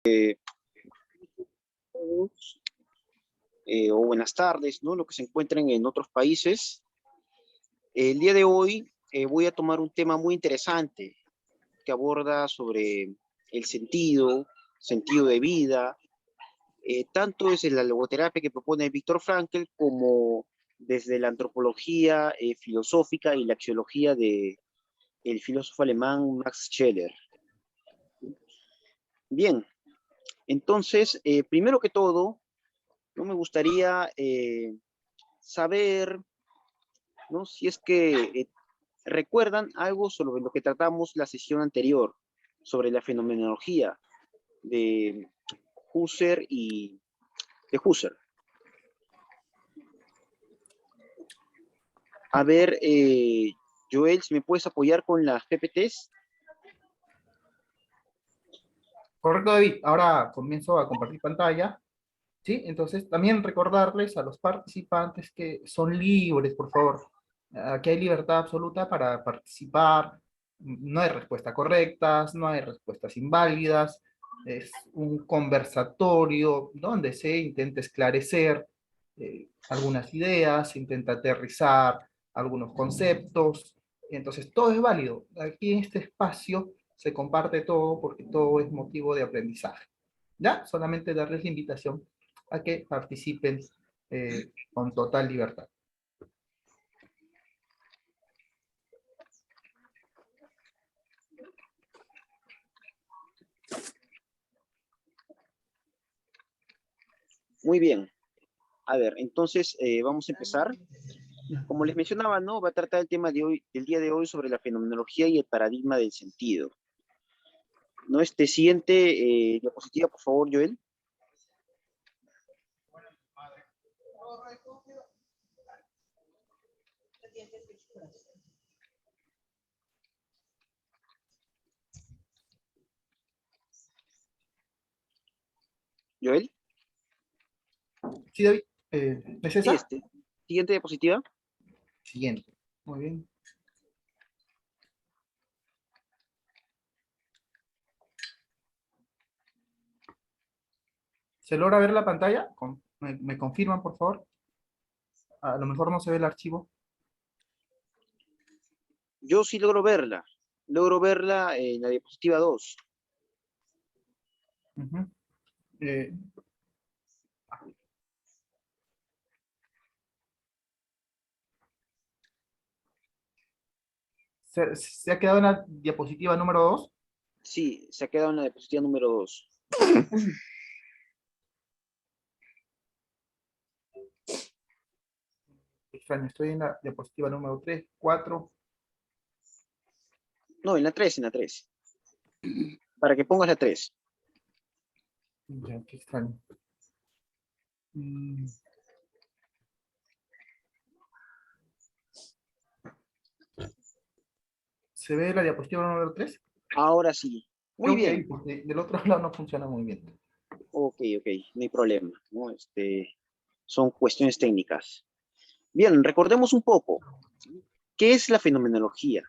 O buenas tardes, ¿no? Lo que se encuentren en otros países. El día de hoy voy a tomar un tema muy interesante que aborda sobre el sentido de vida, tanto desde la logoterapia que propone Viktor Frankl como desde la antropología filosófica y la axiología de el filósofo alemán Max Scheler. Bien, entonces, primero que todo, ¿no? Me gustaría saber, ¿no? Si es que recuerdan algo sobre lo que tratamos la sesión anterior, sobre la fenomenología de Husserl y de Husserl. A ver, Joel, si me puedes apoyar con las PPTs. Correcto, David. Ahora comienzo a compartir pantalla. ¿Sí? Entonces, también recordarles a los participantes que son libres, por favor. Aquí hay libertad absoluta para participar. No hay respuestas correctas, no hay respuestas inválidas. Es un conversatorio donde se intenta esclarecer algunas ideas, se intenta aterrizar algunos conceptos. Entonces, todo es válido. Aquí en este espacio se comparte todo porque todo es motivo de aprendizaje. ¿Ya? Solamente darles la invitación a que participen con total libertad. Muy bien. A ver, entonces vamos a empezar. Como les mencionaba, ¿no? Va a tratar el tema de hoy, el día de hoy sobre la fenomenología y el paradigma del sentido. ¿No? Siguiente diapositiva, por favor, Joel. Joel. Sí, David. ¿Es Sí, esa? siguiente diapositiva. Siguiente. Muy bien. ¿Se logra ver la pantalla? ¿Me confirman, por favor? A lo mejor no se ve el archivo. Yo sí logro verla. Logro verla en la diapositiva 2. Uh-huh. ¿Se ha quedado en la diapositiva número 2? Sí, se ha quedado en la diapositiva número 2. Extraño, estoy en la diapositiva número 3, 4. No, en la 3, en la 3. Para que pongas la 3. Ya, qué extraño. ¿Se ve la diapositiva número 3? Ahora sí. Muy Creo que bien. ahí, del otro lado no funciona muy bien. Ok, no hay problema, ¿no? Son cuestiones técnicas. Bien, recordemos un poco. ¿Qué es la fenomenología?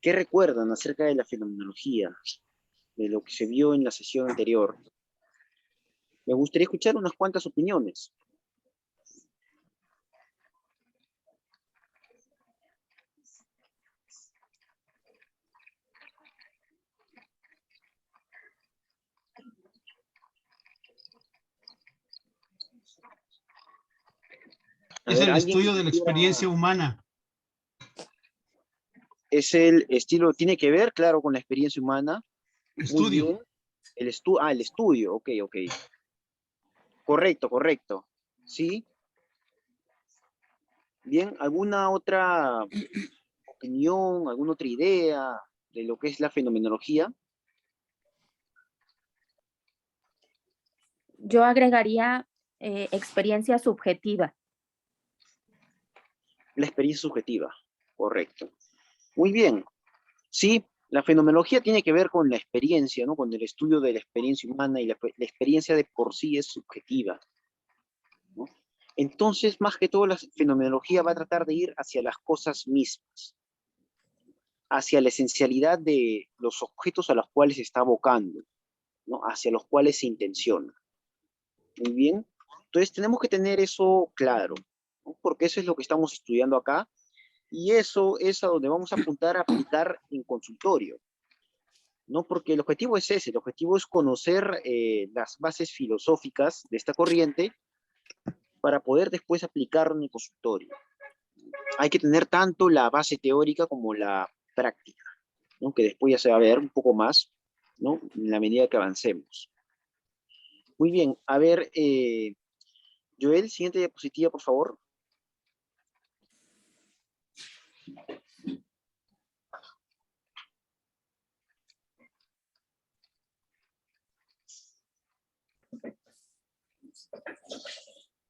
¿Qué recuerdan acerca de la fenomenología? De lo que se vio en la sesión anterior. Me gustaría escuchar unas cuantas opiniones. A Es ver, el alguien que estudio de la quisiera... experiencia humana. Es el estilo, tiene que ver, claro, con la experiencia humana. Muy Estudio. bien. El estudio, ok. Correcto. ¿Sí? Bien, ¿alguna otra opinión, alguna otra idea de lo que es la fenomenología? Yo agregaría experiencia subjetiva. La experiencia subjetiva, correcto. Muy bien. Sí, la fenomenología tiene que ver con la experiencia, ¿no? Con el estudio de la experiencia humana y la experiencia de por sí es subjetiva, ¿no? Entonces, más que todo, la fenomenología va a tratar de ir hacia las cosas mismas, hacia la esencialidad de los objetos a los cuales se está abocando. ¿no? Hacia los cuales se intenciona. Muy bien. Entonces tenemos que tener eso claro, ¿no? Porque eso es lo que estamos estudiando acá y eso es a donde vamos a apuntar a aplicar en consultorio, ¿no? Porque el objetivo es ese, el objetivo es conocer las bases filosóficas de esta corriente para poder después aplicarlo en el consultorio. Hay que tener tanto la base teórica como la práctica, ¿no? Que después ya se va a ver un poco más, ¿no? En la medida que avancemos. Muy bien, a ver, Joel, siguiente diapositiva, por favor.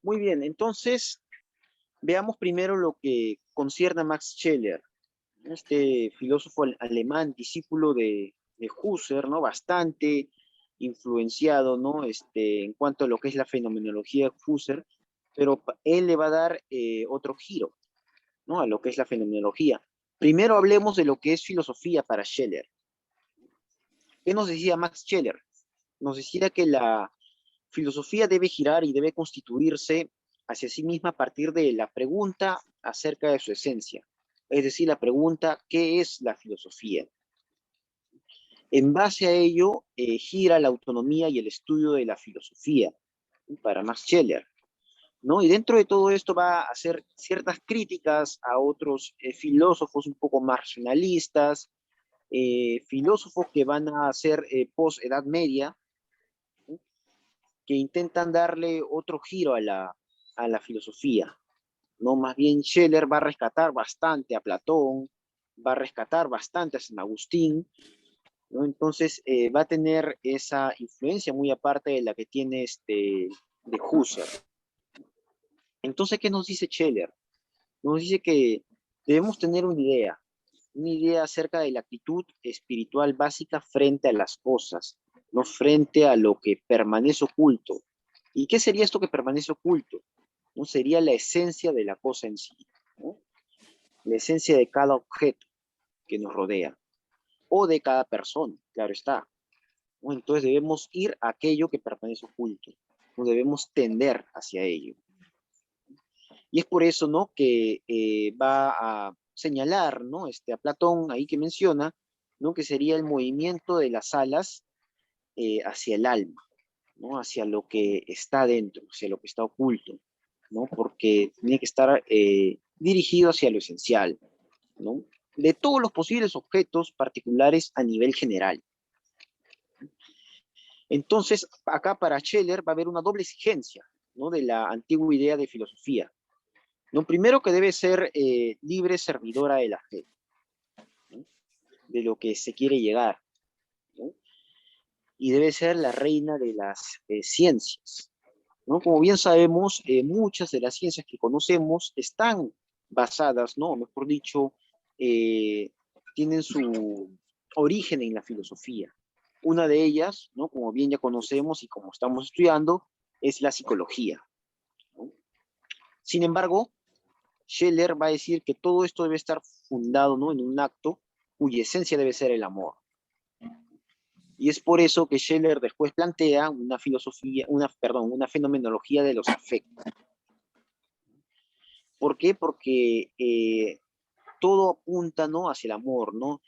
Muy bien, entonces veamos primero lo que concierne a Max Scheler, este filósofo alemán, discípulo de Husserl, ¿no? Bastante influenciado, ¿no? En cuanto a lo que es la fenomenología de Husserl, pero él le va a dar otro giro, ¿no? A lo que es la fenomenología. Primero hablemos de lo que es filosofía para Scheler. ¿Qué nos decía Max Scheler? Nos decía que la filosofía debe girar y debe constituirse hacia sí misma a partir de la pregunta acerca de su esencia. Es decir, la pregunta, ¿qué es la filosofía? En base a ello, gira la autonomía y el estudio de la filosofía para Max Scheler, ¿no? Y dentro de todo esto va a hacer ciertas críticas a otros filósofos un poco más racionalistas, filósofos que van a ser post-Edad Media, ¿sí? Que intentan darle otro giro a la filosofía, ¿no? Más bien Scheler va a rescatar bastante a Platón, va a rescatar bastante a San Agustín, ¿no? Entonces va a tener esa influencia muy aparte de la que tiene de Husserl. Entonces, ¿qué nos dice Scheler? Nos dice que debemos tener una idea acerca de la actitud espiritual básica frente a las cosas, no frente a lo que permanece oculto. ¿Y qué sería esto que permanece oculto? ¿No? Sería la esencia de la cosa en sí, ¿no? La esencia de cada objeto que nos rodea, o de cada persona, claro está, ¿no? Entonces debemos ir a aquello que permanece oculto, no debemos tender hacia ello. Y es por eso, ¿no? Que va a señalar, ¿no? A Platón ahí que menciona, ¿no? Que sería el movimiento de las alas hacia el alma, ¿no? Hacia lo que está dentro, hacia lo que está oculto, ¿no? Porque tiene que estar dirigido hacia lo esencial, ¿no? De todos los posibles objetos particulares a nivel general. Entonces, acá para Scheler va a haber una doble exigencia, ¿no? De la antigua idea de filosofía. Lo primero que debe ser libre servidora de la fe, ¿no? De lo que se quiere llegar, ¿no? Y debe ser la reina de las ciencias, ¿no? Como bien sabemos, muchas de las ciencias que conocemos están basadas, ¿no? Mejor dicho, eh, tienen su origen en la filosofía. Una de ellas, ¿no? Como bien ya conocemos y como estamos estudiando, es la psicología, ¿no? Sin embargo, Scheler va a decir que todo esto debe estar fundado, ¿no? En un acto cuya esencia debe ser el amor. Y es por eso que Scheler después plantea una filosofía, una fenomenología de los afectos. ¿Por qué? Porque todo apunta, ¿no? Hacia el amor, ¿no?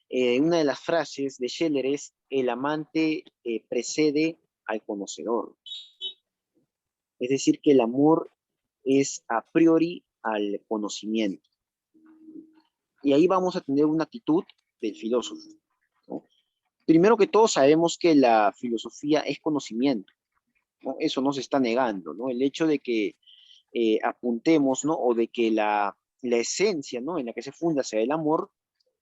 Una de las frases de Scheler es: el amante precede al conocedor. Es decir, que el amor es a priori al conocimiento. Y ahí vamos a tener una actitud del filósofo, ¿no? Primero que todo sabemos que la filosofía es conocimiento, ¿no? Eso no se está negando, ¿no? El hecho de que apuntemos, ¿no? O de que la esencia, ¿no? En la que se funda sea el amor,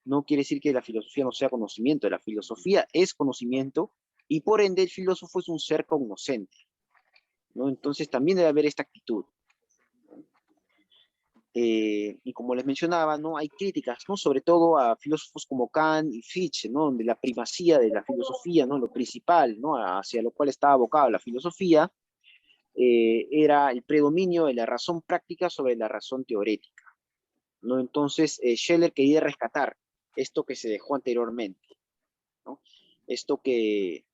no quiere decir que la filosofía no sea conocimiento. La filosofía es conocimiento y por ende el filósofo es un ser cognoscente, ¿no? Entonces también debe haber esta actitud. Y como les mencionaba, ¿no? Hay críticas, ¿no? Sobre todo a filósofos como Kant y Fichte, ¿no? Donde la primacía de la filosofía, ¿no? Lo principal, ¿no? Hacia lo cual estaba abocada la filosofía, era el predominio de la razón práctica sobre la razón teórica, ¿no? Entonces, Scheler quería rescatar esto que se dejó anteriormente, ¿no? Esto que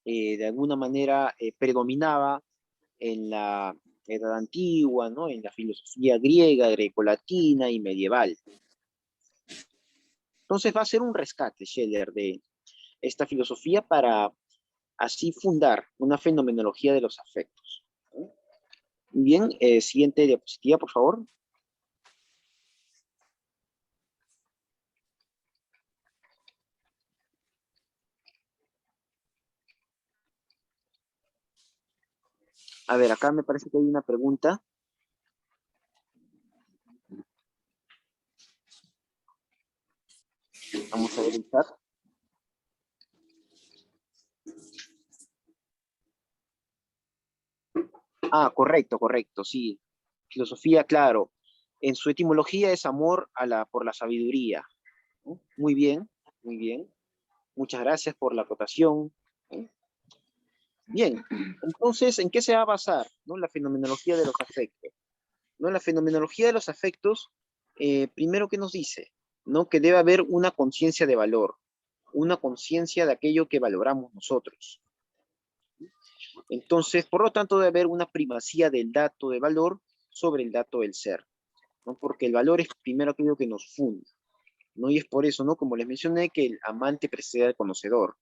de alguna manera predominaba en la Edad Antigua, ¿no? En la filosofía griega, grecolatina y medieval. Entonces va a ser un rescate, Scheller, de esta filosofía para así fundar una fenomenología de los afectos. Bien, siguiente diapositiva, por favor. A ver, acá me parece que hay una pregunta. Vamos a ver el chat. Ah, correcto, correcto, sí. Filosofía, claro. En su etimología es amor por la sabiduría, ¿no? Muy bien, muy bien. Muchas gracias por la acotación, ¿no? Bien, entonces, ¿en qué se va a basar, ¿no? La fenomenología de los afectos? ¿No? La fenomenología de los afectos, primero que nos dice, ¿no? Que debe haber una conciencia de valor, una conciencia de aquello que valoramos nosotros. Entonces, por lo tanto, debe haber una primacía del dato de valor sobre el dato del ser, ¿no? Porque el valor es primero aquello que nos funde, ¿no? Y es por eso, ¿no? Como les mencioné, que el amante precede al conocedor,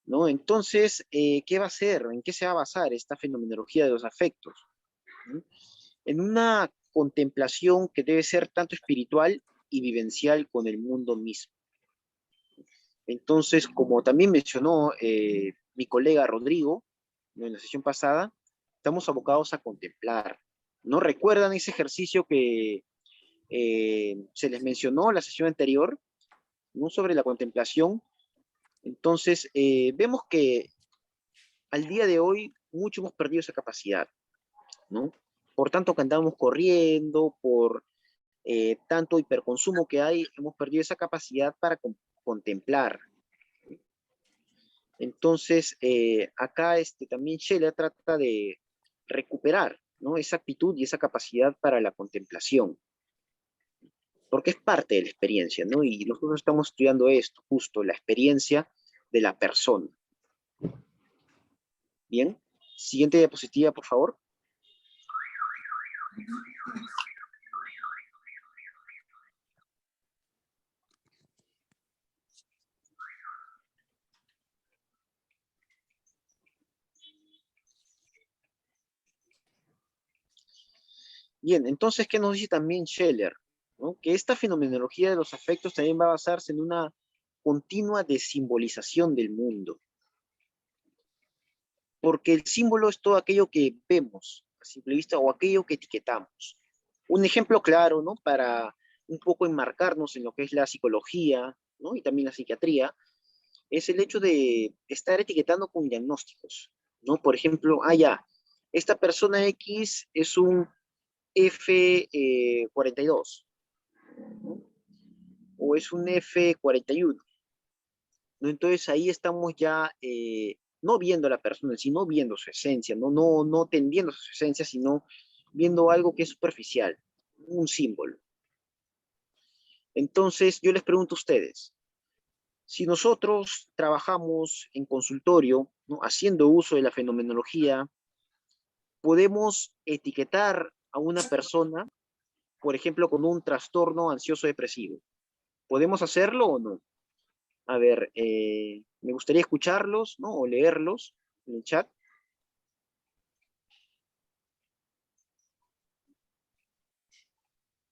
¿no? Entonces, ¿qué va a ser? ¿En qué se va a basar esta fenomenología de los afectos? ¿No? En una contemplación que debe ser tanto espiritual y vivencial con el mundo mismo. Entonces, como también mencionó mi colega Rodrigo, ¿no? En la sesión pasada, estamos abocados a contemplar. ¿No recuerdan ese ejercicio que se les mencionó en la sesión anterior, ¿no? Sobre la contemplación? Entonces, vemos que al día de hoy mucho hemos perdido esa capacidad, ¿no? Por tanto que andamos corriendo, por tanto hiperconsumo que hay, hemos perdido esa capacidad para contemplar. Entonces, acá también Scheller trata de recuperar, ¿no? Esa actitud y esa capacidad para la contemplación, porque es parte de la experiencia, ¿no? Y nosotros estamos estudiando esto, justo la experiencia de la persona. Bien, siguiente diapositiva, por favor. Bien, entonces, ¿qué nos dice también Scheller? ¿No? Que esta fenomenología de los afectos también va a basarse en una continua desimbolización del mundo, porque el símbolo es todo aquello que vemos a simple vista o aquello que etiquetamos. Un ejemplo claro, ¿no? Para un poco enmarcarnos en lo que es la psicología, ¿no? Y también la psiquiatría, es el hecho de estar etiquetando con diagnósticos, ¿no? Por ejemplo, ya, esta persona X es un F42, ¿no? O es un F41, ¿no? Entonces ahí estamos ya no viendo a la persona, sino viendo su esencia, no tendiendo a su esencia, sino viendo algo que es superficial, un símbolo. Entonces yo les pregunto a ustedes, si nosotros trabajamos en consultorio, ¿no? Haciendo uso de la fenomenología, podemos etiquetar a una persona, por ejemplo, con un trastorno ansioso depresivo. ¿Podemos hacerlo o no? A ver, me gustaría escucharlos, ¿no? O leerlos en el chat.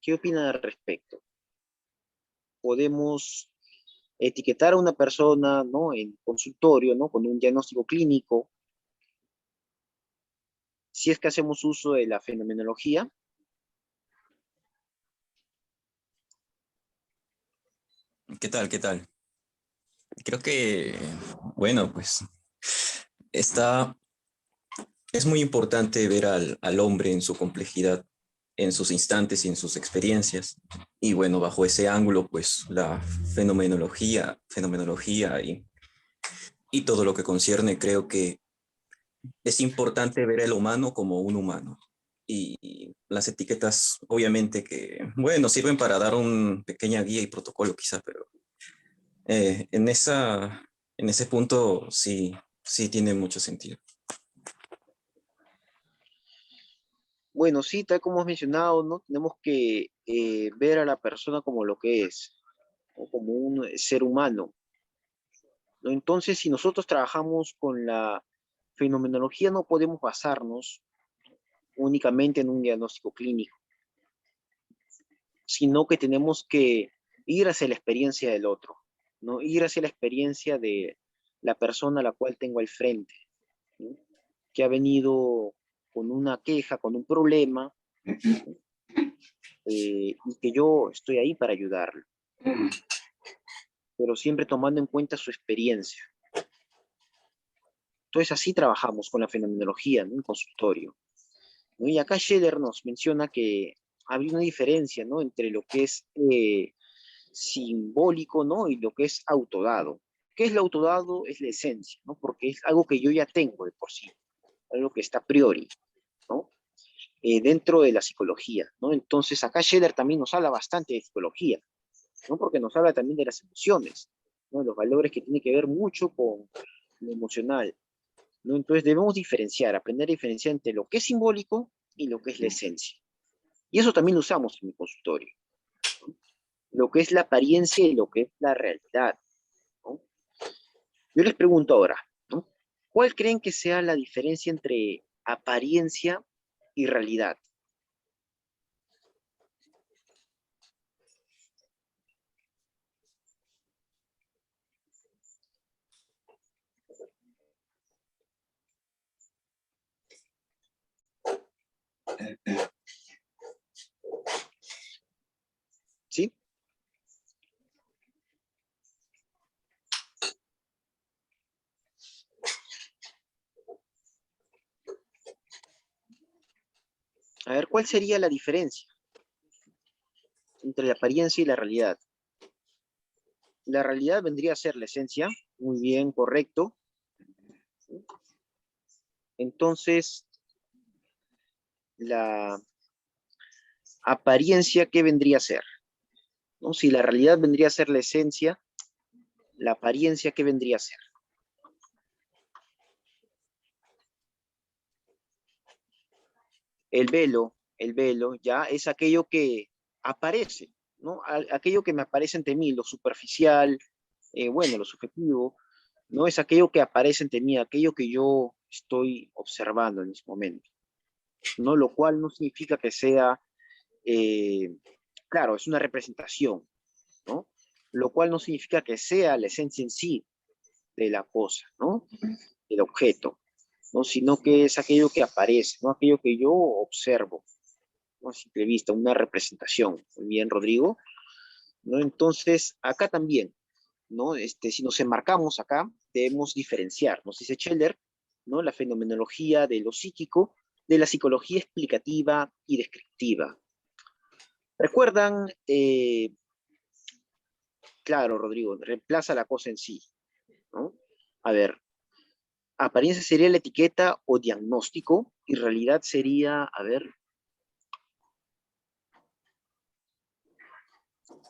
¿Qué opinan al respecto? Podemos etiquetar a una persona, ¿no? En consultorio, ¿no? Con un diagnóstico clínico, si es que hacemos uso de la fenomenología. ¿Qué tal? ¿Qué tal? Creo que, bueno, pues está, es muy importante ver al hombre en su complejidad, en sus instantes y en sus experiencias. Y bueno, bajo ese ángulo, pues la fenomenología y todo lo que concierne, creo que es importante ver al humano como un humano. Y las etiquetas, obviamente que, bueno, sirven para dar una pequeña guía y protocolo quizá, pero en ese punto sí, Sí, tiene mucho sentido. Bueno, sí, tal como has mencionado, ¿no? Tenemos que ver a la persona como lo que es, ¿no? Como un ser humano, ¿no? Entonces, si nosotros trabajamos con la fenomenología, no podemos basarnos únicamente en un diagnóstico clínico, sino que tenemos que ir hacia la experiencia del otro, ¿no? Ir hacia la experiencia de la persona a la cual tengo al frente, ¿no? Que ha venido con una queja, con un problema, y que yo estoy ahí para ayudarlo, pero siempre tomando en cuenta su experiencia. Entonces así trabajamos con la fenomenología, ¿no? En consultorio, ¿no? Y acá Scheller nos menciona que había una diferencia, ¿no? Entre lo que es simbólico, ¿no? Y lo que es autodado. ¿Qué es lo autodado? Es la esencia, ¿no? Porque es algo que yo ya tengo de por sí, algo que está a priori, ¿no? Dentro de la psicología, ¿no? Entonces acá Scheller también nos habla bastante de psicología, ¿no? Porque nos habla también de las emociones, ¿no? Los valores que tienen que ver mucho con lo emocional, ¿no? Entonces debemos diferenciar, aprender a diferenciar entre lo que es simbólico y lo que es la esencia. Y eso también lo usamos en mi consultorio, ¿no? Lo que es la apariencia y lo que es la realidad, ¿no? Yo les pregunto ahora, ¿no? ¿Cuál creen que sea la diferencia entre apariencia y realidad? ¿Sí? A ver, ¿cuál sería la diferencia entre la apariencia y la realidad? La realidad vendría a ser la esencia, muy bien, correcto. Entonces, la apariencia, ¿qué vendría a ser? ¿No? Si la realidad vendría a ser la esencia, la apariencia, ¿qué vendría a ser? El velo ya es aquello que aparece, ¿no? Aquello que me aparece ante mí, lo superficial, bueno, lo subjetivo, ¿no? Es aquello que aparece ante mí, aquello que yo estoy observando en ese momento, ¿no? Lo cual no significa que sea, eh, claro, es una representación, ¿no? Lo cual no significa que sea la esencia en sí de la cosa, ¿no? El objeto, ¿no? Sino que es aquello que aparece, ¿no? Aquello que yo observo, ¿no? A simple vista, una representación. Muy bien, Rodrigo, ¿no? Entonces, acá también, ¿no? Si nos enmarcamos acá, debemos diferenciar, nos dice Scheller, ¿no? La fenomenología de lo psíquico de la psicología explicativa y descriptiva. ¿Recuerdan? Claro, Rodrigo, reemplaza la cosa en sí, ¿no? A ver, apariencia sería la etiqueta o diagnóstico, y realidad sería, a ver,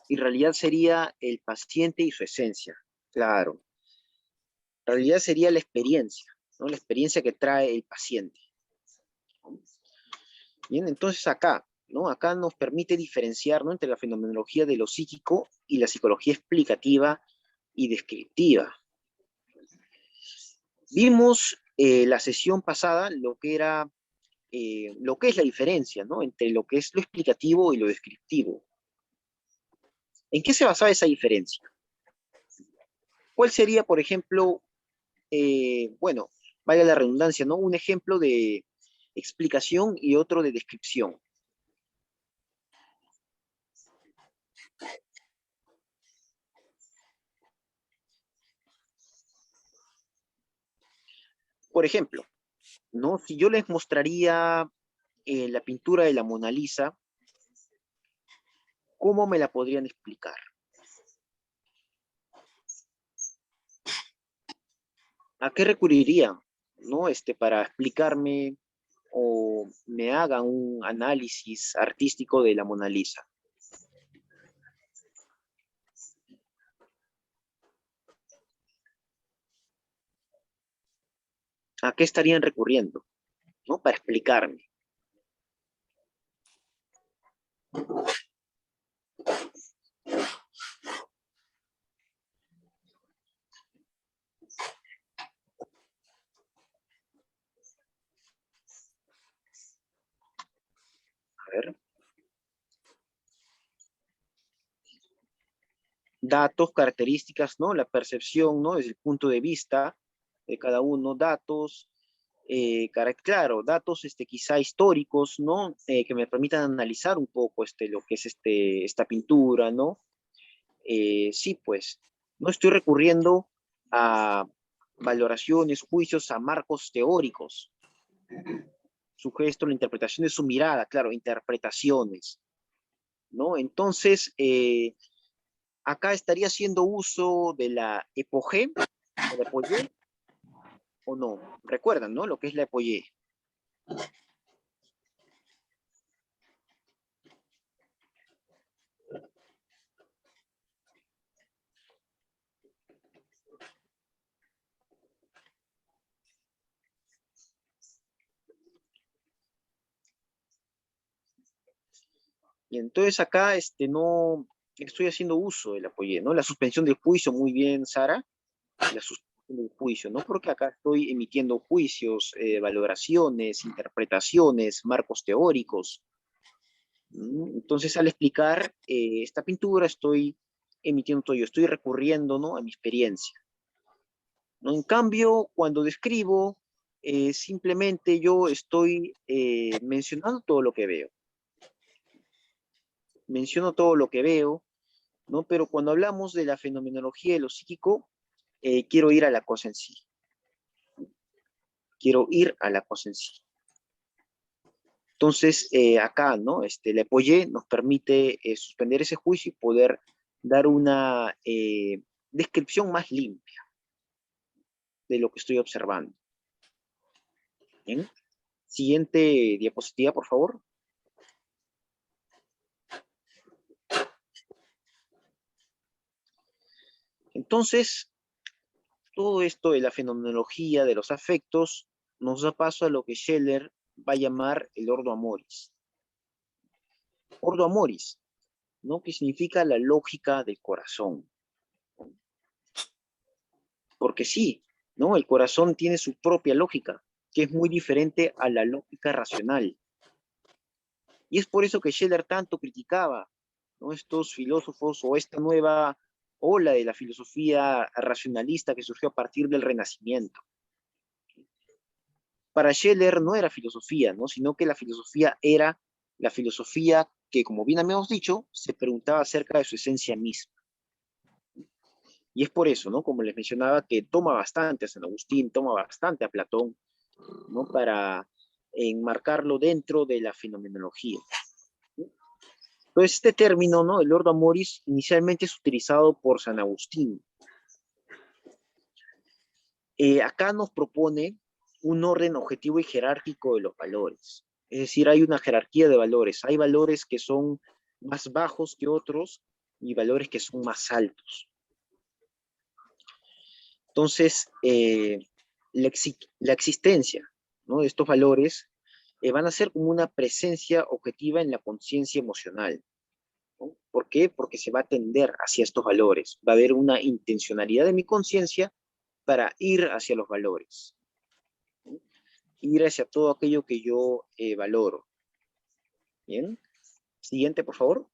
y realidad sería el paciente y su esencia, claro. Realidad sería la experiencia, ¿no? La experiencia que trae el paciente, ¿no? Bien, entonces acá, ¿no? Acá nos permite diferenciar, ¿no? Entre la fenomenología de lo psíquico y la psicología explicativa y descriptiva. Vimos la sesión pasada lo que es la diferencia, ¿no? Entre lo que es lo explicativo y lo descriptivo. ¿En qué se basaba esa diferencia? ¿Cuál sería, por ejemplo, bueno, vaya la redundancia, ¿no? Un ejemplo de explicación y otro de descripción. Por ejemplo, ¿no? Si yo les mostraría la pintura de la Mona Lisa, ¿cómo me la podrían explicar? ¿A qué recurriría, ¿no? Para explicarme o me hagan un análisis artístico de la Mona Lisa. ¿A qué estarían recurriendo? ¿No? Para explicarme. A ver. Datos, características, ¿no? La percepción, ¿no? Desde el punto de vista de cada uno, datos, claro, datos quizá históricos, ¿no? Que me permitan analizar un poco lo que es esta pintura, ¿no? Sí, pues, no estoy recurriendo a valoraciones, juicios, a marcos teóricos. Su gesto, la interpretación de su mirada, claro, interpretaciones, ¿no? Entonces, acá estaría haciendo uso de la epogé, o la epogé, o no. Recuerdan, ¿no? Lo que es la epogé. Y entonces acá no estoy haciendo uso del apoyé, ¿no? La suspensión del juicio, muy bien, Sara, la suspensión del juicio, ¿no? Porque acá estoy emitiendo juicios, valoraciones, interpretaciones, marcos teóricos. Entonces, al explicar esta pintura, estoy emitiendo todo, yo estoy recurriendo, ¿no? A mi experiencia, ¿no? En cambio, cuando describo, simplemente yo estoy mencionando todo lo que veo. Menciono todo lo que veo, ¿no? Pero cuando hablamos de la fenomenología de lo psíquico, quiero ir a la cosa en sí. Quiero ir a la cosa en sí. Entonces, acá, ¿no? La Epoyé nos permite suspender ese juicio y poder dar una descripción más limpia de lo que estoy observando. ¿Bien? Siguiente diapositiva, por favor. Entonces, todo esto de la fenomenología de los afectos nos da paso a lo que Scheller va a llamar el ordo amoris. Ordo amoris, ¿no? Que significa la lógica del corazón. Porque sí, ¿no? El corazón tiene su propia lógica, que es muy diferente a la lógica racional. Y es por eso que Scheller tanto criticaba, ¿no? Estos filósofos o esta nueva ola de la filosofía racionalista que surgió a partir del Renacimiento. Para Scheller no era filosofía, ¿no? Sino que la filosofía era la filosofía que, como bien habíamos dicho, se preguntaba acerca de su esencia misma. Y es por eso, ¿no? Como les mencionaba, que toma bastante a San Agustín, toma bastante a Platón, ¿no? Para enmarcarlo dentro de la fenomenología. Entonces, este término, ¿no? El ordo amoris, inicialmente es utilizado por San Agustín. Acá nos propone un orden objetivo y jerárquico de los valores. Es decir, hay una jerarquía de valores. Hay valores que son más bajos que otros y valores que son más altos. Entonces, la existencia, ¿no? De estos valores van a ser como una presencia objetiva en la conciencia emocional, ¿no? ¿Por qué? Porque se va a tender hacia estos valores. Va a haber una intencionalidad de mi conciencia para ir hacia los valores, ¿no? Ir hacia todo aquello que yo valoro. ¿Bien? Siguiente, por favor.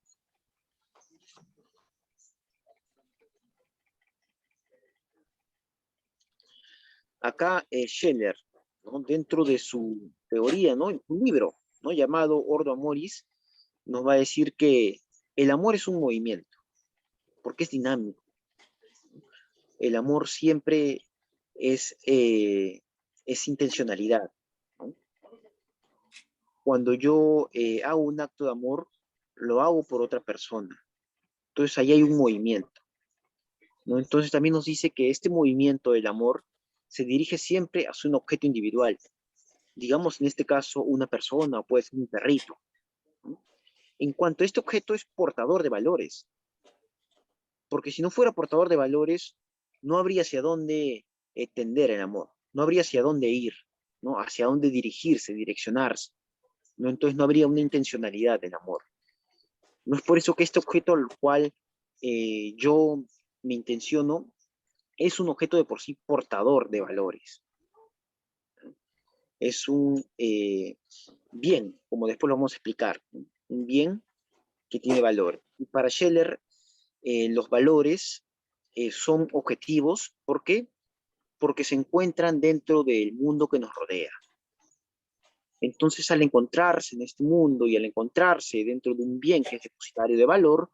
Acá Scheller, ¿no? Dentro de su teoría, ¿no? Un libro, ¿no? Llamado Ordo Amoris, nos va a decir que el amor es un movimiento, porque es dinámico. El amor siempre es intencionalidad, ¿no? Cuando yo hago un acto de amor, lo hago por otra persona. Entonces ahí hay un movimiento, ¿no? Entonces también nos dice que este movimiento del amor se dirige siempre hacia un objeto individual. Digamos en este caso una persona o puede ser un perrito, ¿no? En cuanto a este objeto es portador de valores, porque si no fuera portador de valores, no habría hacia dónde tender el amor. no habría hacia dónde ir, ¿no? Hacia dónde dirigirse, direccionarse, ¿no? Entonces no habría una intencionalidad del amor. No es por eso que este objeto al cual yo me intenciono es un objeto de por sí portador de valores. Es un bien, como después lo vamos a explicar, ¿no? Un bien que tiene valor. Y para Scheller, los valores son objetivos. ¿Por qué? Porque se encuentran dentro del mundo que nos rodea. Entonces, al encontrarse en este mundo y al encontrarse dentro de un bien que es depositario de valor,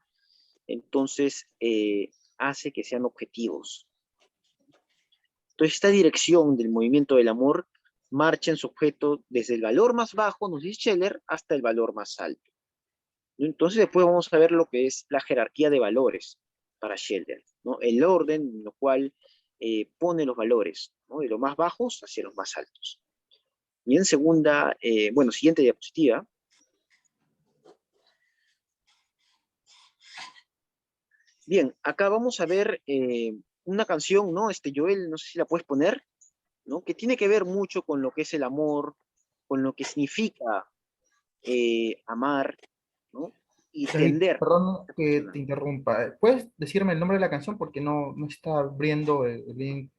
entonces hace que sean objetivos. Entonces, esta dirección del movimiento del amor marcha en su objeto desde el valor más bajo, nos dice Scheller, hasta el valor más alto. Entonces, después vamos a ver lo que es la jerarquía de valores para Scheller, ¿no? El orden en el cual pone los valores, ¿no? De los más bajos hacia los más altos. Y en siguiente diapositiva. Bien, acá vamos a ver una canción, ¿no? Joel, no sé si la puedes poner, ¿no? Que tiene que ver mucho con lo que es el amor, con lo que significa amar, ¿no? Y David, tender. perdón que te interrumpa. ¿Puedes decirme el nombre de la canción? Porque no está abriendo el link.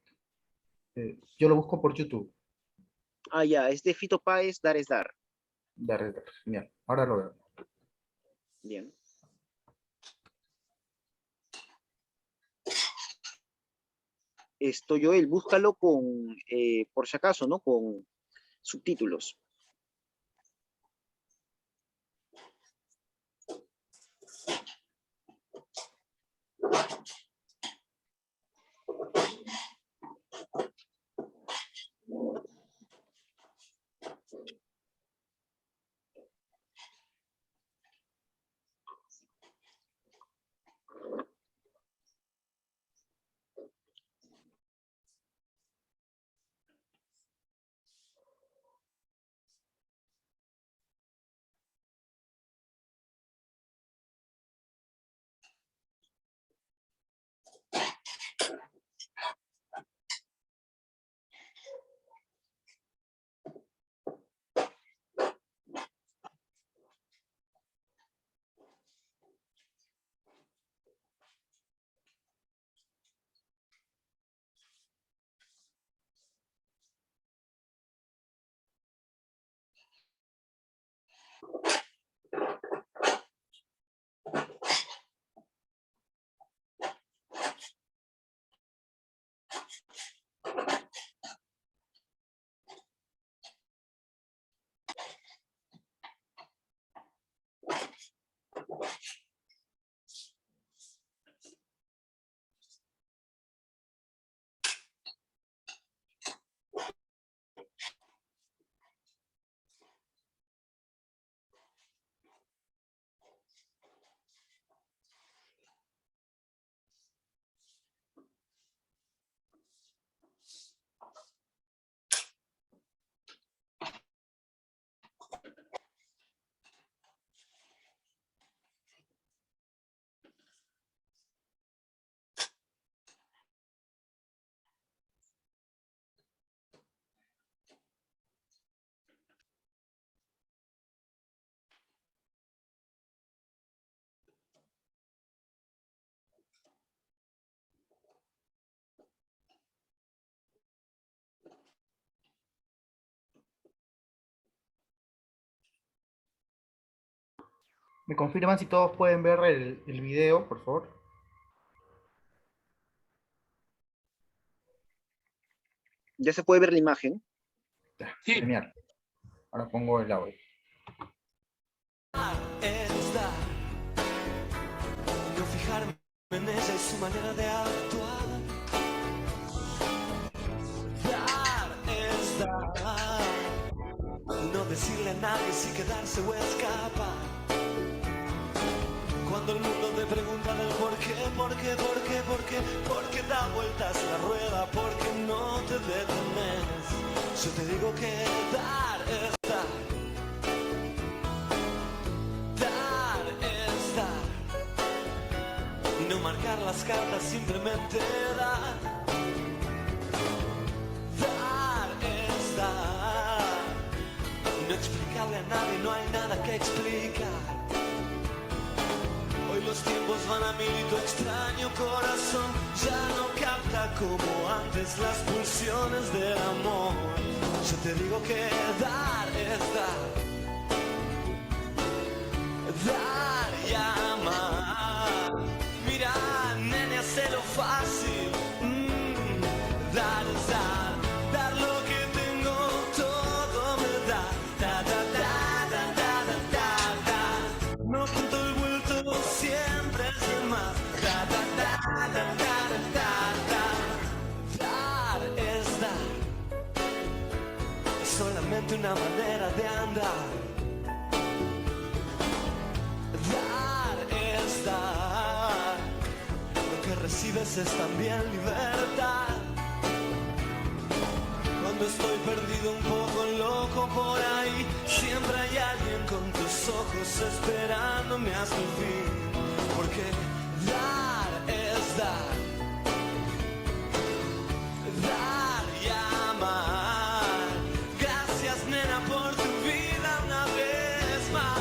Yo lo busco por YouTube. Ah, ya, es de Fito Páez, Dar es Dar. Dale, dale. Genial. Ahora lo veo. Bien. Joel, búscalo con, por si acaso, ¿no? Con subtítulos. ¿Me confirman si todos pueden ver el video, por favor? Ya se puede ver la imagen. Ya, genial. Ahora pongo el audio. No fijarme en ella y su manera de actuar. Dar es dar. No decirle a nadie si quedarse o escapar. Cuando el mundo te pregunta del por qué, porque da vueltas la rueda, porque no te detenes. Yo te digo que dar es dar. Dar es dar. Y no marcar las cartas, simplemente dar. Dar no hay nada que explicar. Hoy los tiempos van a mil y tu extraño corazón ya no capta como antes las pulsiones del amor. Yo te digo que dar es dar, dar y amar. Mira, nene, hazlo fácil. Dar es dar, dar lo que tengo, todo me da. Da, da, da, da, da, da, da, da. No cuento el vuelto, siempre es de más. Da, da, da, da, da, da, da, da. Dar es dar, es solamente una manera de andar. Dar es dar, lo que recibes es también libertad. Cuando estoy perdido un poco loco por ahí, siempre hay alguien con tus ojos esperándome hasta el fin. Porque dar es dar, dar y amar. Gracias, nena, por tu vida una vez más.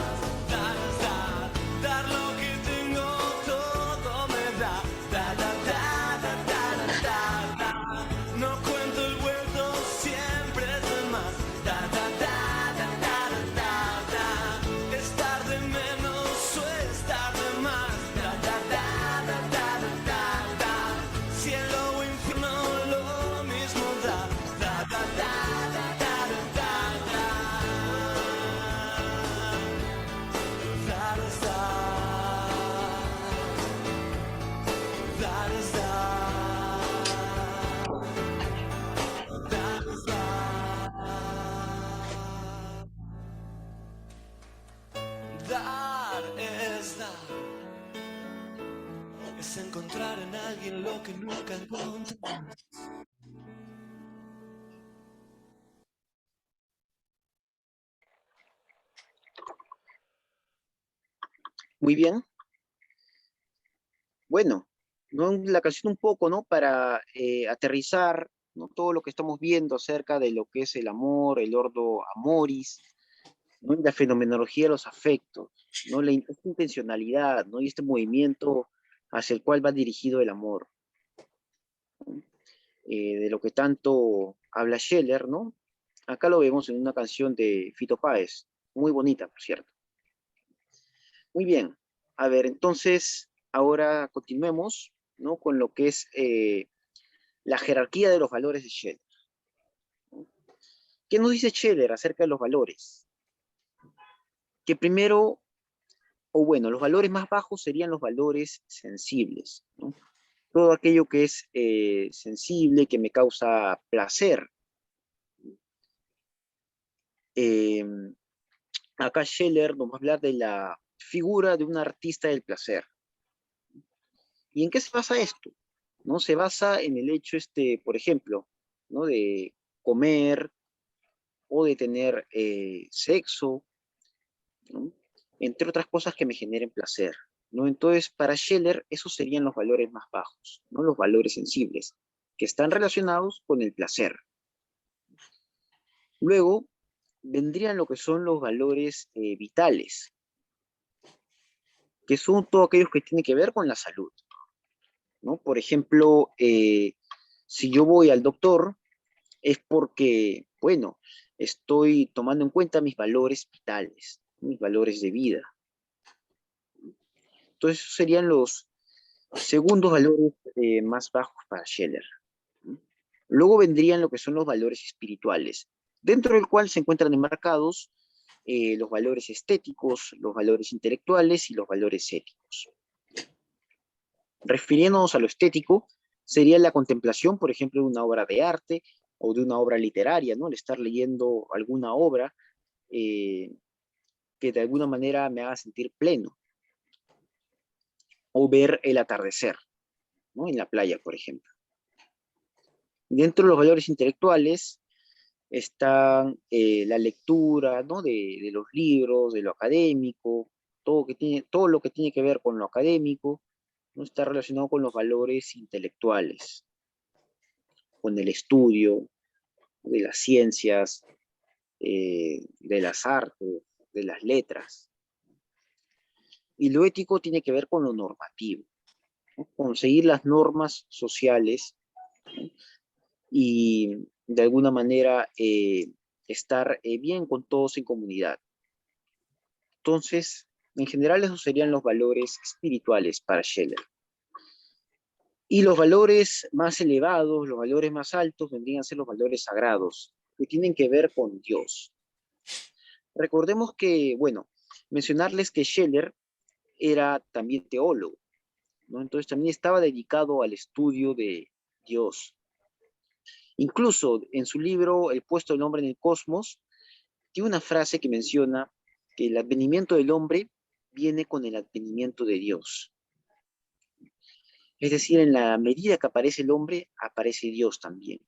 Dar es dar, dar lo que tengo, todo me da. Da, da, da, da, da, da, da. No cuento el vuelto, siempre es de más. Da, da, da, da, da, da, da. Estar de menos o estar de más. Da, da, da, da, da, da, da. Cielo o infierno, lo mismo da. Da, da, da, da, da, da, da. Dar es dar, dar es dar. Dar es dar. Dar es dar. Es encontrar en alguien lo que nunca encontré. Muy bien. Bueno, ¿no? La canción un poco, ¿no? Para aterrizar, ¿no? Todo lo que estamos viendo acerca de lo que es el amor, el ordo amoris, ¿no? Y la fenomenología de los afectos, ¿no? Esta intencionalidad, ¿no? Y este movimiento hacia el cual va dirigido el amor, ¿no? De lo que tanto habla Scheller, ¿no? Acá lo vemos en una canción de Fito Páez, muy bonita, por cierto. Muy bien. A ver, entonces, ahora continuemos, ¿no? Con lo que es la jerarquía de los valores de Scheller. ¿Qué nos dice Scheller acerca de los valores? Que primero, o bueno, los valores más bajos serían los valores sensibles, ¿no? Todo aquello que es sensible, que me causa placer. Acá Scheller nos va a hablar de la figura de un artista del placer. ¿Y en qué se basa esto? ¿No? Se basa en el hecho, por ejemplo, ¿no? De comer o de tener sexo, ¿no? Entre otras cosas que me generen placer, ¿no? Entonces, para Scheller, esos serían los valores más bajos, ¿no? Los valores sensibles, que están relacionados con el placer. Luego, vendrían lo que son los valores vitales, que son todos aquellos que tienen que ver con la salud, ¿no? Por ejemplo, si yo voy al doctor, es porque, bueno, estoy tomando en cuenta mis valores vitales, mis valores de vida. Entonces, esos serían los segundos valores más bajos para Scheller. Luego vendrían lo que son los valores espirituales, dentro del cual se encuentran enmarcados los valores estéticos, los valores intelectuales y los valores éticos. Refiriéndonos a lo estético, sería la contemplación, por ejemplo, de una obra de arte o de una obra literaria, ¿no? El estar leyendo alguna obra que de alguna manera me haga sentir pleno. O ver el atardecer, ¿no? En la playa, por ejemplo. Dentro de los valores intelectuales están la lectura, ¿no? de los libros, de lo académico, todo lo que tiene que ver con lo académico, ¿no? Está relacionado con los valores intelectuales, con el estudio de las ciencias, de las artes, de las letras. Y lo ético tiene que ver con lo normativo, ¿no? Conseguir las normas sociales, ¿no? Y de alguna manera estar bien con todos en comunidad. Entonces, en general esos serían los valores espirituales para Scheller. Y los valores más elevados, los valores más altos, vendrían a ser los valores sagrados, que tienen que ver con Dios. Recordemos que, bueno, mencionarles que Scheller era también teólogo, ¿no? Entonces también estaba dedicado al estudio de Dios. Incluso en su libro El puesto del hombre en el cosmos, tiene una frase que menciona que el advenimiento del hombre viene con el advenimiento de Dios. Es decir, en la medida que aparece el hombre, aparece Dios también.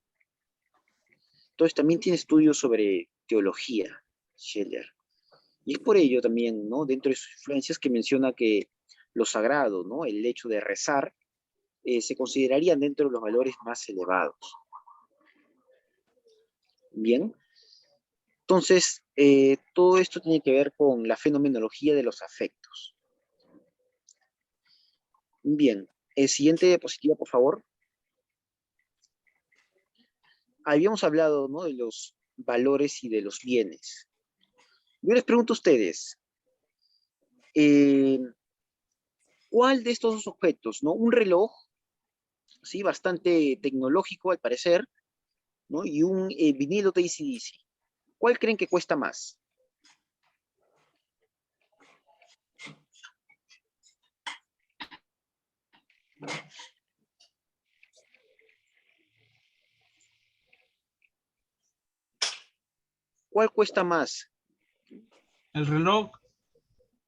Entonces también tiene estudios sobre teología, Scheller. Y es por ello también, ¿no? Dentro de sus influencias que menciona que lo sagrado, ¿no? El hecho de rezar, se considerarían dentro de los valores más elevados. Bien. Entonces, todo esto tiene que ver con la fenomenología de los afectos. Bien. Siguiente diapositiva, por favor. Habíamos hablado, ¿no? De los valores y de los bienes. Yo les pregunto a ustedes, ¿cuál de estos dos objetos, ¿no? Un reloj, sí, bastante tecnológico al parecer, ¿no? Y un vinilo de AC/DC. ¿Cuál creen que cuesta más? ¿Cuál cuesta más? El reloj.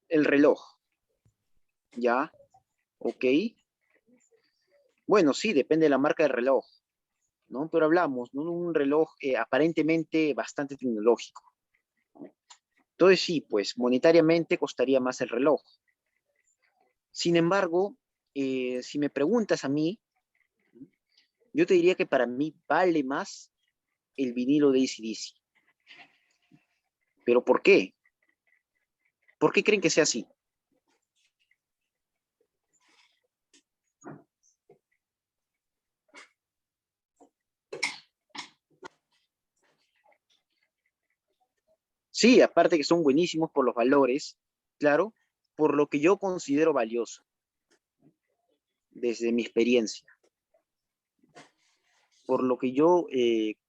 El reloj. ¿Ya? Ok. Bueno, sí, depende de la marca del reloj, ¿no? Pero hablamos, ¿no? De un reloj aparentemente bastante tecnológico. Entonces sí, pues monetariamente costaría más el reloj. Sin embargo, si me preguntas a mí, yo te diría que para mí vale más el vinilo de AC/DC. ¿Pero por qué? ¿Por qué creen que sea así? Sí, aparte que son buenísimos por los valores, claro, por lo que yo considero valioso, desde mi experiencia, por lo que yo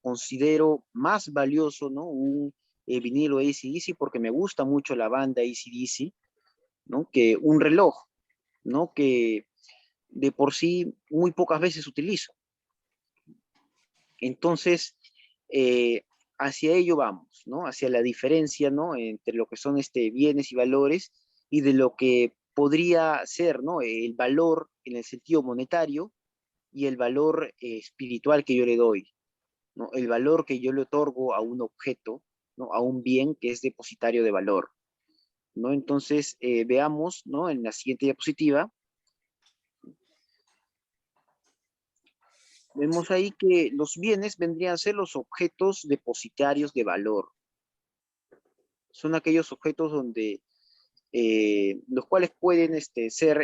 considero más valioso, ¿no? Un vinilo AC/DC, porque me gusta mucho la banda AC/DC, ¿no? Que un reloj, ¿no? Que de por sí muy pocas veces utilizo. Entonces, hacia ello vamos, ¿no? Hacia la diferencia, ¿no? Entre lo que son bienes y valores y de lo que podría ser, ¿no? El valor en el sentido monetario y el valor espiritual que yo le doy, ¿no? El valor que yo le otorgo a un objeto, ¿no? A un bien que es depositario de valor, ¿no? Entonces, veamos, ¿no? En la siguiente diapositiva, vemos ahí que los bienes vendrían a ser los objetos depositarios de valor. Son aquellos objetos donde los cuales pueden ser,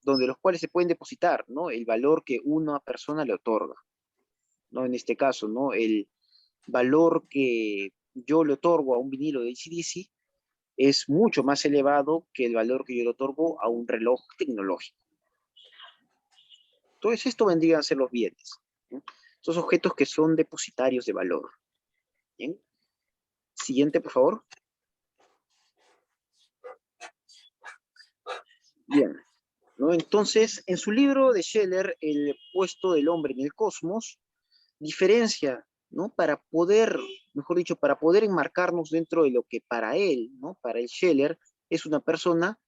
donde los cuales se pueden depositar, ¿no? El valor que una persona le otorga, ¿no? En este caso, ¿no? El valor que yo le otorgo a un vinilo de AC/DC es mucho más elevado que el valor que yo le otorgo a un reloj tecnológico. Entonces, esto vendrían a ser los bienes, ¿no? Esos objetos que son depositarios de valor. Bien. Siguiente, por favor. Bien, ¿no? Entonces, en su libro de Scheller, El puesto del hombre en el cosmos, diferencia, ¿no? Para poder, mejor dicho, para poder enmarcarnos dentro de lo que para él, ¿no? Para el Scheller es una persona,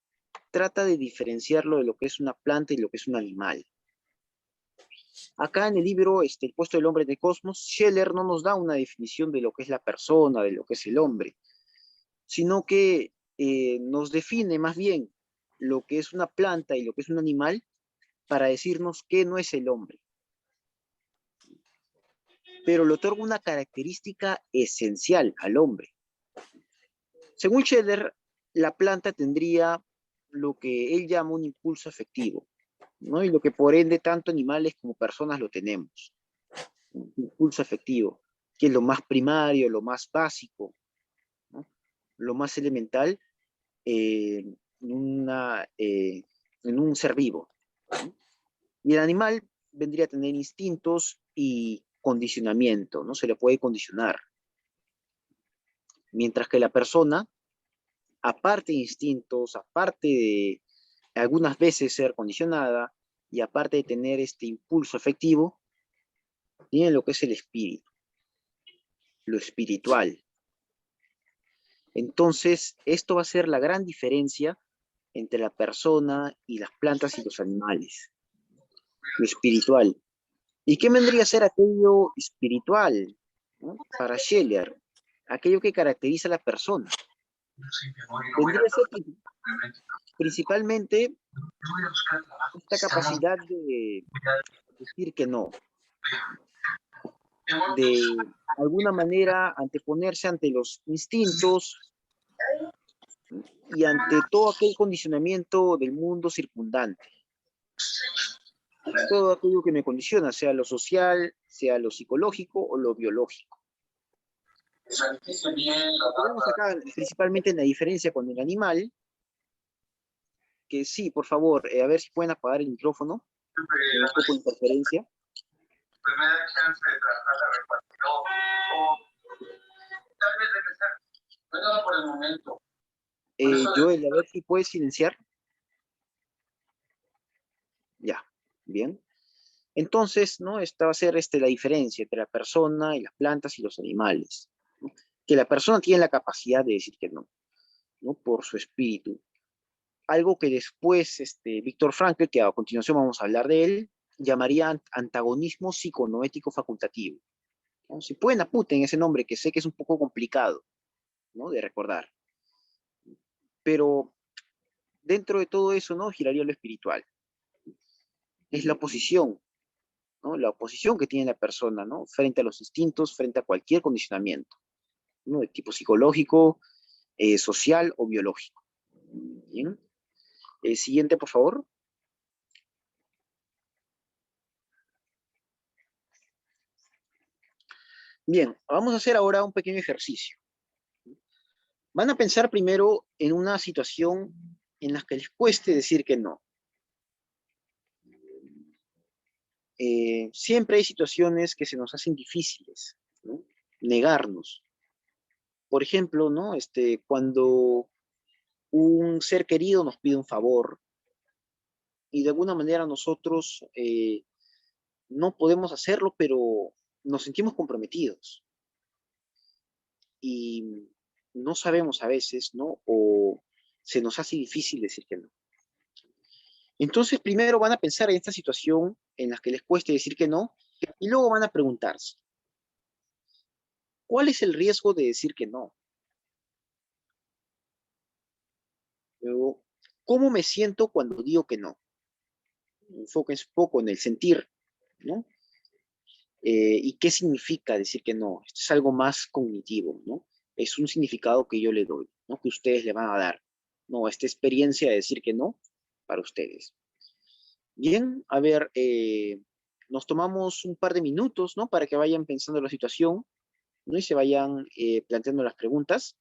trata de diferenciarlo de lo que es una planta y lo que es un animal. Acá en el libro, El puesto del hombre en el cosmos, Scheller no nos da una definición de lo que es la persona, de lo que es el hombre, sino que nos define más bien lo que es una planta y lo que es un animal para decirnos qué no es el hombre. Pero le otorga una característica esencial al hombre. Según Scheller, la planta tendría lo que él llama un impulso afectivo, ¿no? Y lo que por ende tanto animales como personas lo tenemos. Un impulso afectivo, que es lo más primario, lo más básico, ¿no? Lo más elemental en, en un ser vivo, ¿no? Y el animal vendría a tener instintos y condicionamiento, ¿no? Se le puede condicionar. Mientras que la persona, aparte de instintos, aparte de algunas veces ser condicionada y aparte de tener este impulso afectivo, tiene lo que es el espíritu, lo espiritual. Entonces, esto va a ser la gran diferencia entre la persona y las plantas y los animales, lo espiritual. ¿Y qué vendría a ser aquello espiritual, ¿no? Para Scheller, aquello que caracteriza a la persona. Vendría a ser principalmente esta capacidad de decir que no, de alguna manera anteponerse ante los instintos y ante todo aquel condicionamiento del mundo circundante. Todo aquello que me condiciona, sea lo social, sea lo psicológico o lo biológico. Tenemos acá principalmente en la diferencia con el animal, que sí, por favor, a ver si pueden apagar el micrófono, hay un poco de interferencia. Joel, a ver si puedes silenciar. Ya, bien. Entonces, ¿no? Esta va a ser la diferencia entre la persona y las plantas y los animales, ¿no? Que la persona tiene la capacidad de decir que no, ¿no? Por su espíritu. Algo que después Víctor Frankl, que a continuación vamos a hablar de él, llamaría antagonismo psiconoético facultativo, ¿no? Si pueden apunten ese nombre, que sé que es un poco complicado, ¿no? De recordar. Pero dentro de todo eso, ¿no? Giraría lo espiritual. Es la oposición, ¿no? La oposición que tiene la persona, ¿no? Frente a los instintos, frente a cualquier condicionamiento, ¿no? De tipo psicológico, social o biológico. Bien. El siguiente, por favor. Bien, vamos a hacer ahora un pequeño ejercicio. Van a pensar primero en una situación en la que les cueste decir que no. Siempre hay situaciones que se nos hacen difíciles, ¿no? Negarnos. Por ejemplo, ¿no? Cuando un ser querido nos pide un favor y de alguna manera nosotros no podemos hacerlo, pero nos sentimos comprometidos y no sabemos a veces, ¿no? O se nos hace difícil decir que no. Entonces, primero van a pensar en esta situación en la que les cueste decir que no, y luego van a preguntarse, ¿cuál es el riesgo de decir que no? Luego, ¿cómo me siento cuando digo que no? Enfóquense un poco en el sentir, ¿no? ¿Y qué significa decir que no? Esto es algo más cognitivo, ¿no? Es un significado que yo le doy, ¿no? Que ustedes le van a dar, ¿no? Esta experiencia de decir que no para ustedes. Bien, a ver, nos tomamos un par de minutos, ¿no? Para que vayan pensando la situación, ¿no? Y se vayan planteando las preguntas.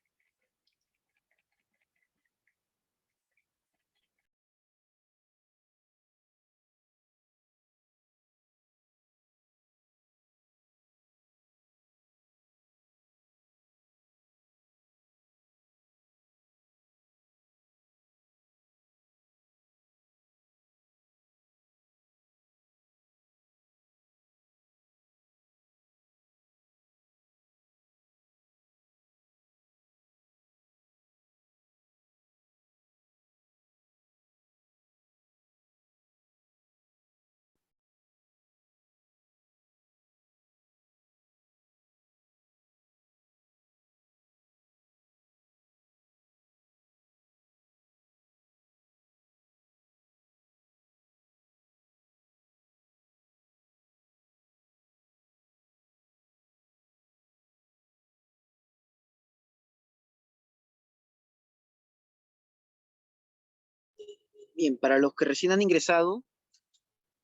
Bien, para los que recién han ingresado,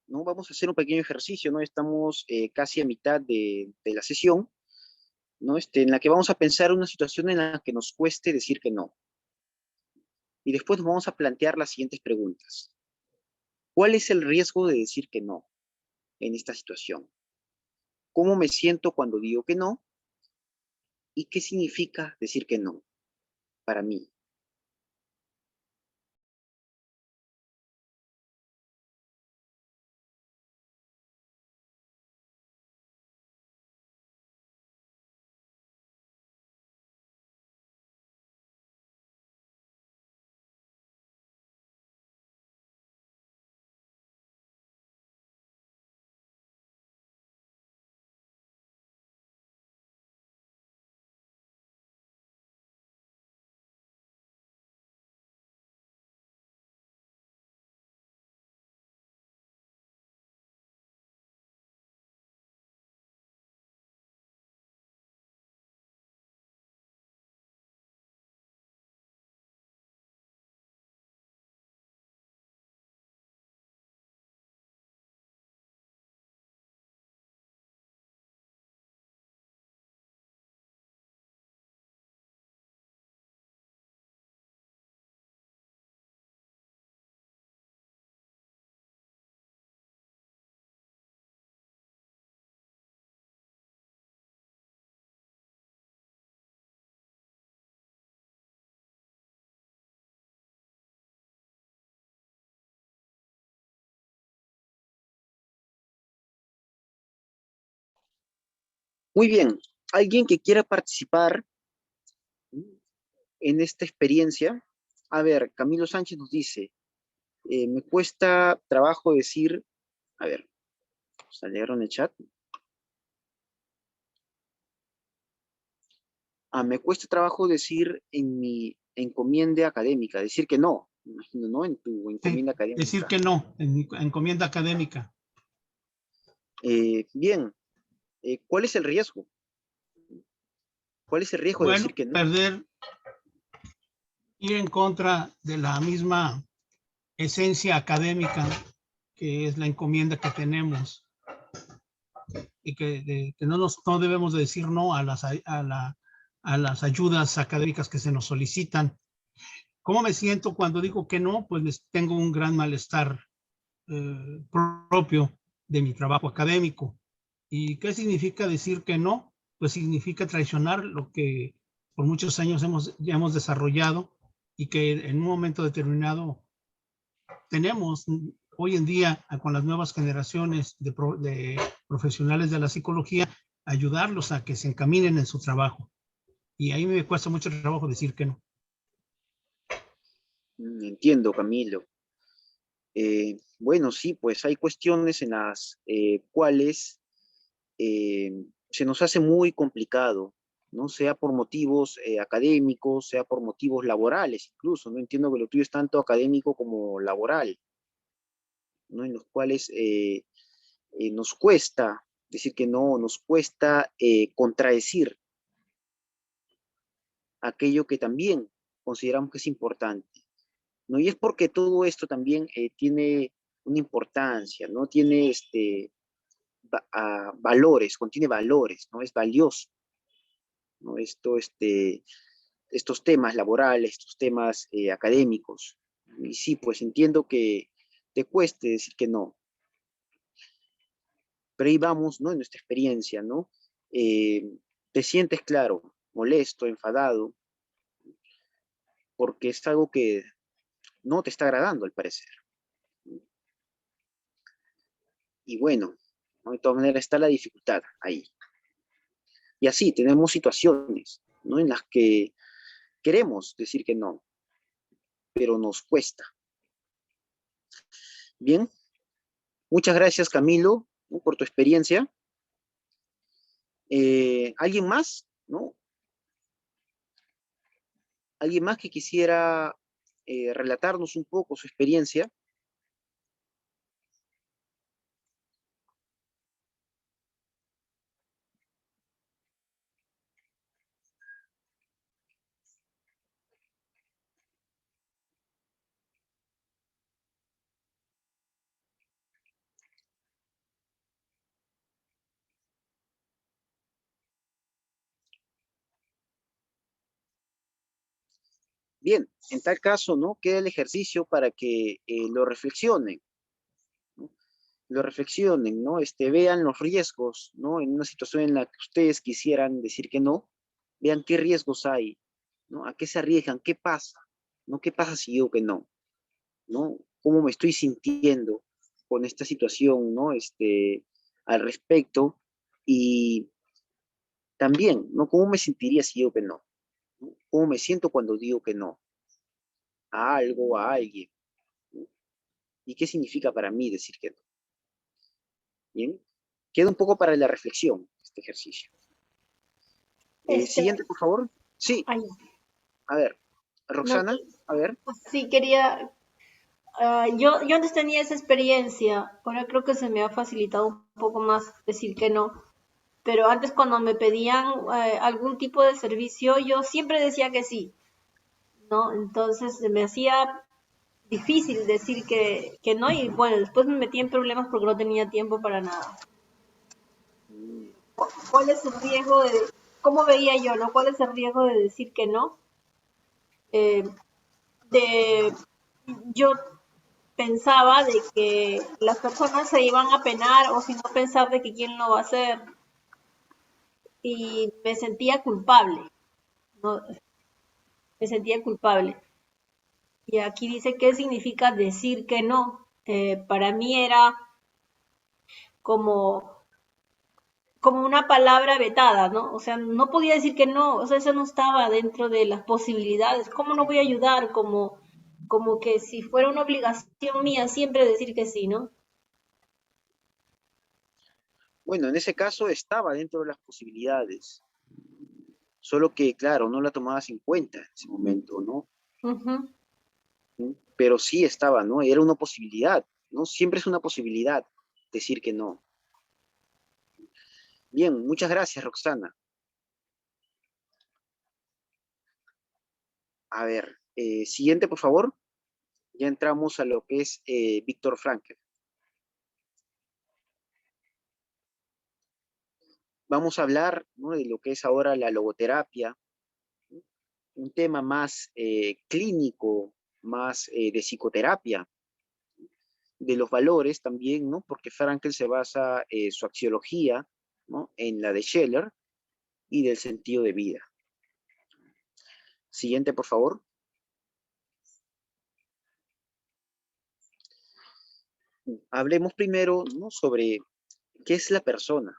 ¿no? Vamos a hacer un pequeño ejercicio, ¿no? Estamos casi a mitad de la sesión, ¿no? En la que vamos a pensar una situación en la que nos cueste decir que no. Y después nos vamos a plantear las siguientes preguntas. ¿Cuál es el riesgo de decir que no en esta situación? ¿Cómo me siento cuando digo que no? ¿Y qué significa decir que no para mí? Muy bien. ¿Alguien que quiera participar en esta experiencia? A ver, Camilo Sánchez nos dice, me cuesta trabajo decir, a ver, vamos a leerlo en el chat. Me cuesta trabajo decir en mi encomienda académica, decir que no, me imagino, ¿no? En tu Sí, encomienda decir académica. que no en mi encomienda académica. Bien, ¿cuál es el riesgo? ¿Cuál es el riesgo de Bueno, decir que no? perder, ir en contra de la misma esencia académica que es la encomienda que tenemos y que no debemos de decir no a a las ayudas académicas que se nos solicitan. ¿Cómo me siento cuando digo que no? Pues tengo un gran malestar propio de mi trabajo académico. ¿Y qué significa decir que no? Pues significa traicionar lo que por muchos años ya hemos desarrollado y que en un momento determinado tenemos hoy en día con las nuevas generaciones de profesionales de la psicología, ayudarlos a que se encaminen en su trabajo. Y ahí me cuesta mucho trabajo decir que no. Entiendo, Camilo. Bueno, sí, pues hay cuestiones en las cuales se nos hace muy complicado, ¿no? Sea por motivos académicos, sea por motivos laborales, incluso, ¿no? Entiendo que lo tuyo es tanto académico como laboral, ¿no? En los cuales nos cuesta decir que no, nos cuesta contradecir aquello que también consideramos que es importante, ¿no? Y es porque todo esto también tiene una importancia, ¿no? Tiene valores, contiene valores, ¿no? Es valioso, ¿no? Estos temas laborales, estos temas académicos. Y sí, pues entiendo que te cueste decir que no, pero ahí vamos, ¿no? En nuestra experiencia, ¿no? Te sientes, claro, molesto, enfadado, porque es algo que no te está agradando, al parecer. Y bueno, ¿no? De todas maneras está la dificultad ahí. Y así tenemos situaciones, ¿no? En las que queremos decir que no, pero nos cuesta. Bien, muchas gracias, Camilo, ¿no? Por tu experiencia. ¿Alguien más? ¿No? ¿Alguien más que quisiera relatarnos un poco su experiencia? Bien, en tal caso, ¿no? Queda el ejercicio para que lo reflexionen, ¿no? Lo reflexionen, ¿no? Vean los riesgos, ¿no? En una situación en la que ustedes quisieran decir que no, vean qué riesgos hay, ¿no? ¿A qué se arriesgan? ¿Qué pasa? ¿No? ¿Qué pasa si digo que no? ¿No? ¿Cómo me estoy sintiendo con esta situación, ¿no? Al respecto. Y también, ¿no? ¿Cómo me sentiría si digo que no? ¿No? ¿Cómo me siento cuando digo que no? A algo, a alguien, ¿no? ¿Y qué significa para mí decir que no? Bien, queda un poco para la reflexión este ejercicio. Este, Siguiente, por favor. Sí, ay, a ver, no, Roxana, a ver. sí quería, yo antes tenía esa experiencia, ahora creo que se me ha facilitado un poco más decir que no, pero antes cuando me pedían algún tipo de servicio, yo siempre decía que sí, ¿no? Entonces se me hacía difícil decir que no y bueno, después me metí en problemas porque no tenía tiempo para nada. Mm, ¿Cuál es el riesgo de, cómo veía yo, no? ¿Cuál es el riesgo de decir que no? Eh, de, yo pensaba de que las personas se iban a penar o si no pensar de que quién lo va a hacer y me sentía culpable, ¿no? Me sentía culpable. Y aquí dice qué significa decir que no. Para mí era como, como una palabra vetada, ¿no? O sea, no podía decir que no, o sea, eso no estaba dentro de las posibilidades. ¿Cómo no voy a ayudar? Como que si fuera una obligación mía siempre decir que sí, ¿no? Bueno, en ese caso estaba dentro de las posibilidades, solo que, claro, no la tomabas en cuenta en ese momento, ¿no? Ujú. ¿Mm? Pero sí estaba, ¿no? Era una posibilidad, ¿no? Siempre es una posibilidad decir que no. Bien, muchas gracias, Roxana. A ver, siguiente, por favor. Ya entramos a lo que es Víctor Frankl. Vamos a hablar, ¿no? De lo que es ahora la logoterapia, ¿no? Un tema más clínico, más de psicoterapia, de los valores también, ¿no? Porque Frankl se basa su axiología, ¿no? En la de Scheller y del sentido de vida. Siguiente, por favor. Hablemos primero, ¿no? Sobre qué es la persona,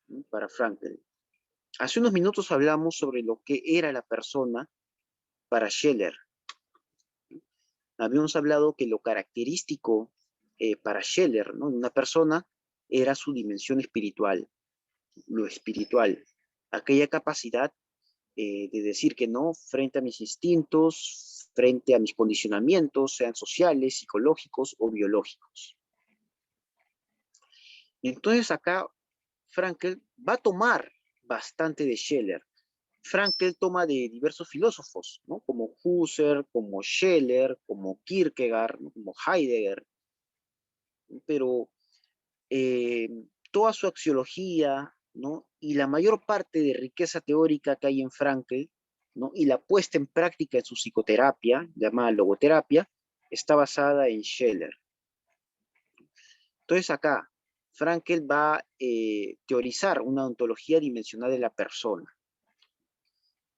¿no? Para Frankl. Hace unos minutos hablamos sobre lo que era la persona para Scheller. Habíamos hablado que lo característico para Scheller, ¿no? Una persona era su dimensión espiritual, lo espiritual, aquella capacidad de decir que no frente a mis instintos, frente a mis condicionamientos, sean sociales, psicológicos o biológicos. Y entonces acá Frankl va a tomar bastante de Scheller. Frankl toma de diversos filósofos, ¿no? Como Husserl, como Scheller, como Kierkegaard, ¿no? Como Heidegger, pero eh, toda su axiología, ¿no? Y la mayor parte de riqueza teórica que hay en Frankl, ¿no? Y la puesta en práctica en su psicoterapia, llamada logoterapia, está basada en Scheller. Entonces acá, Frankl va a teorizar una ontología dimensional de la persona,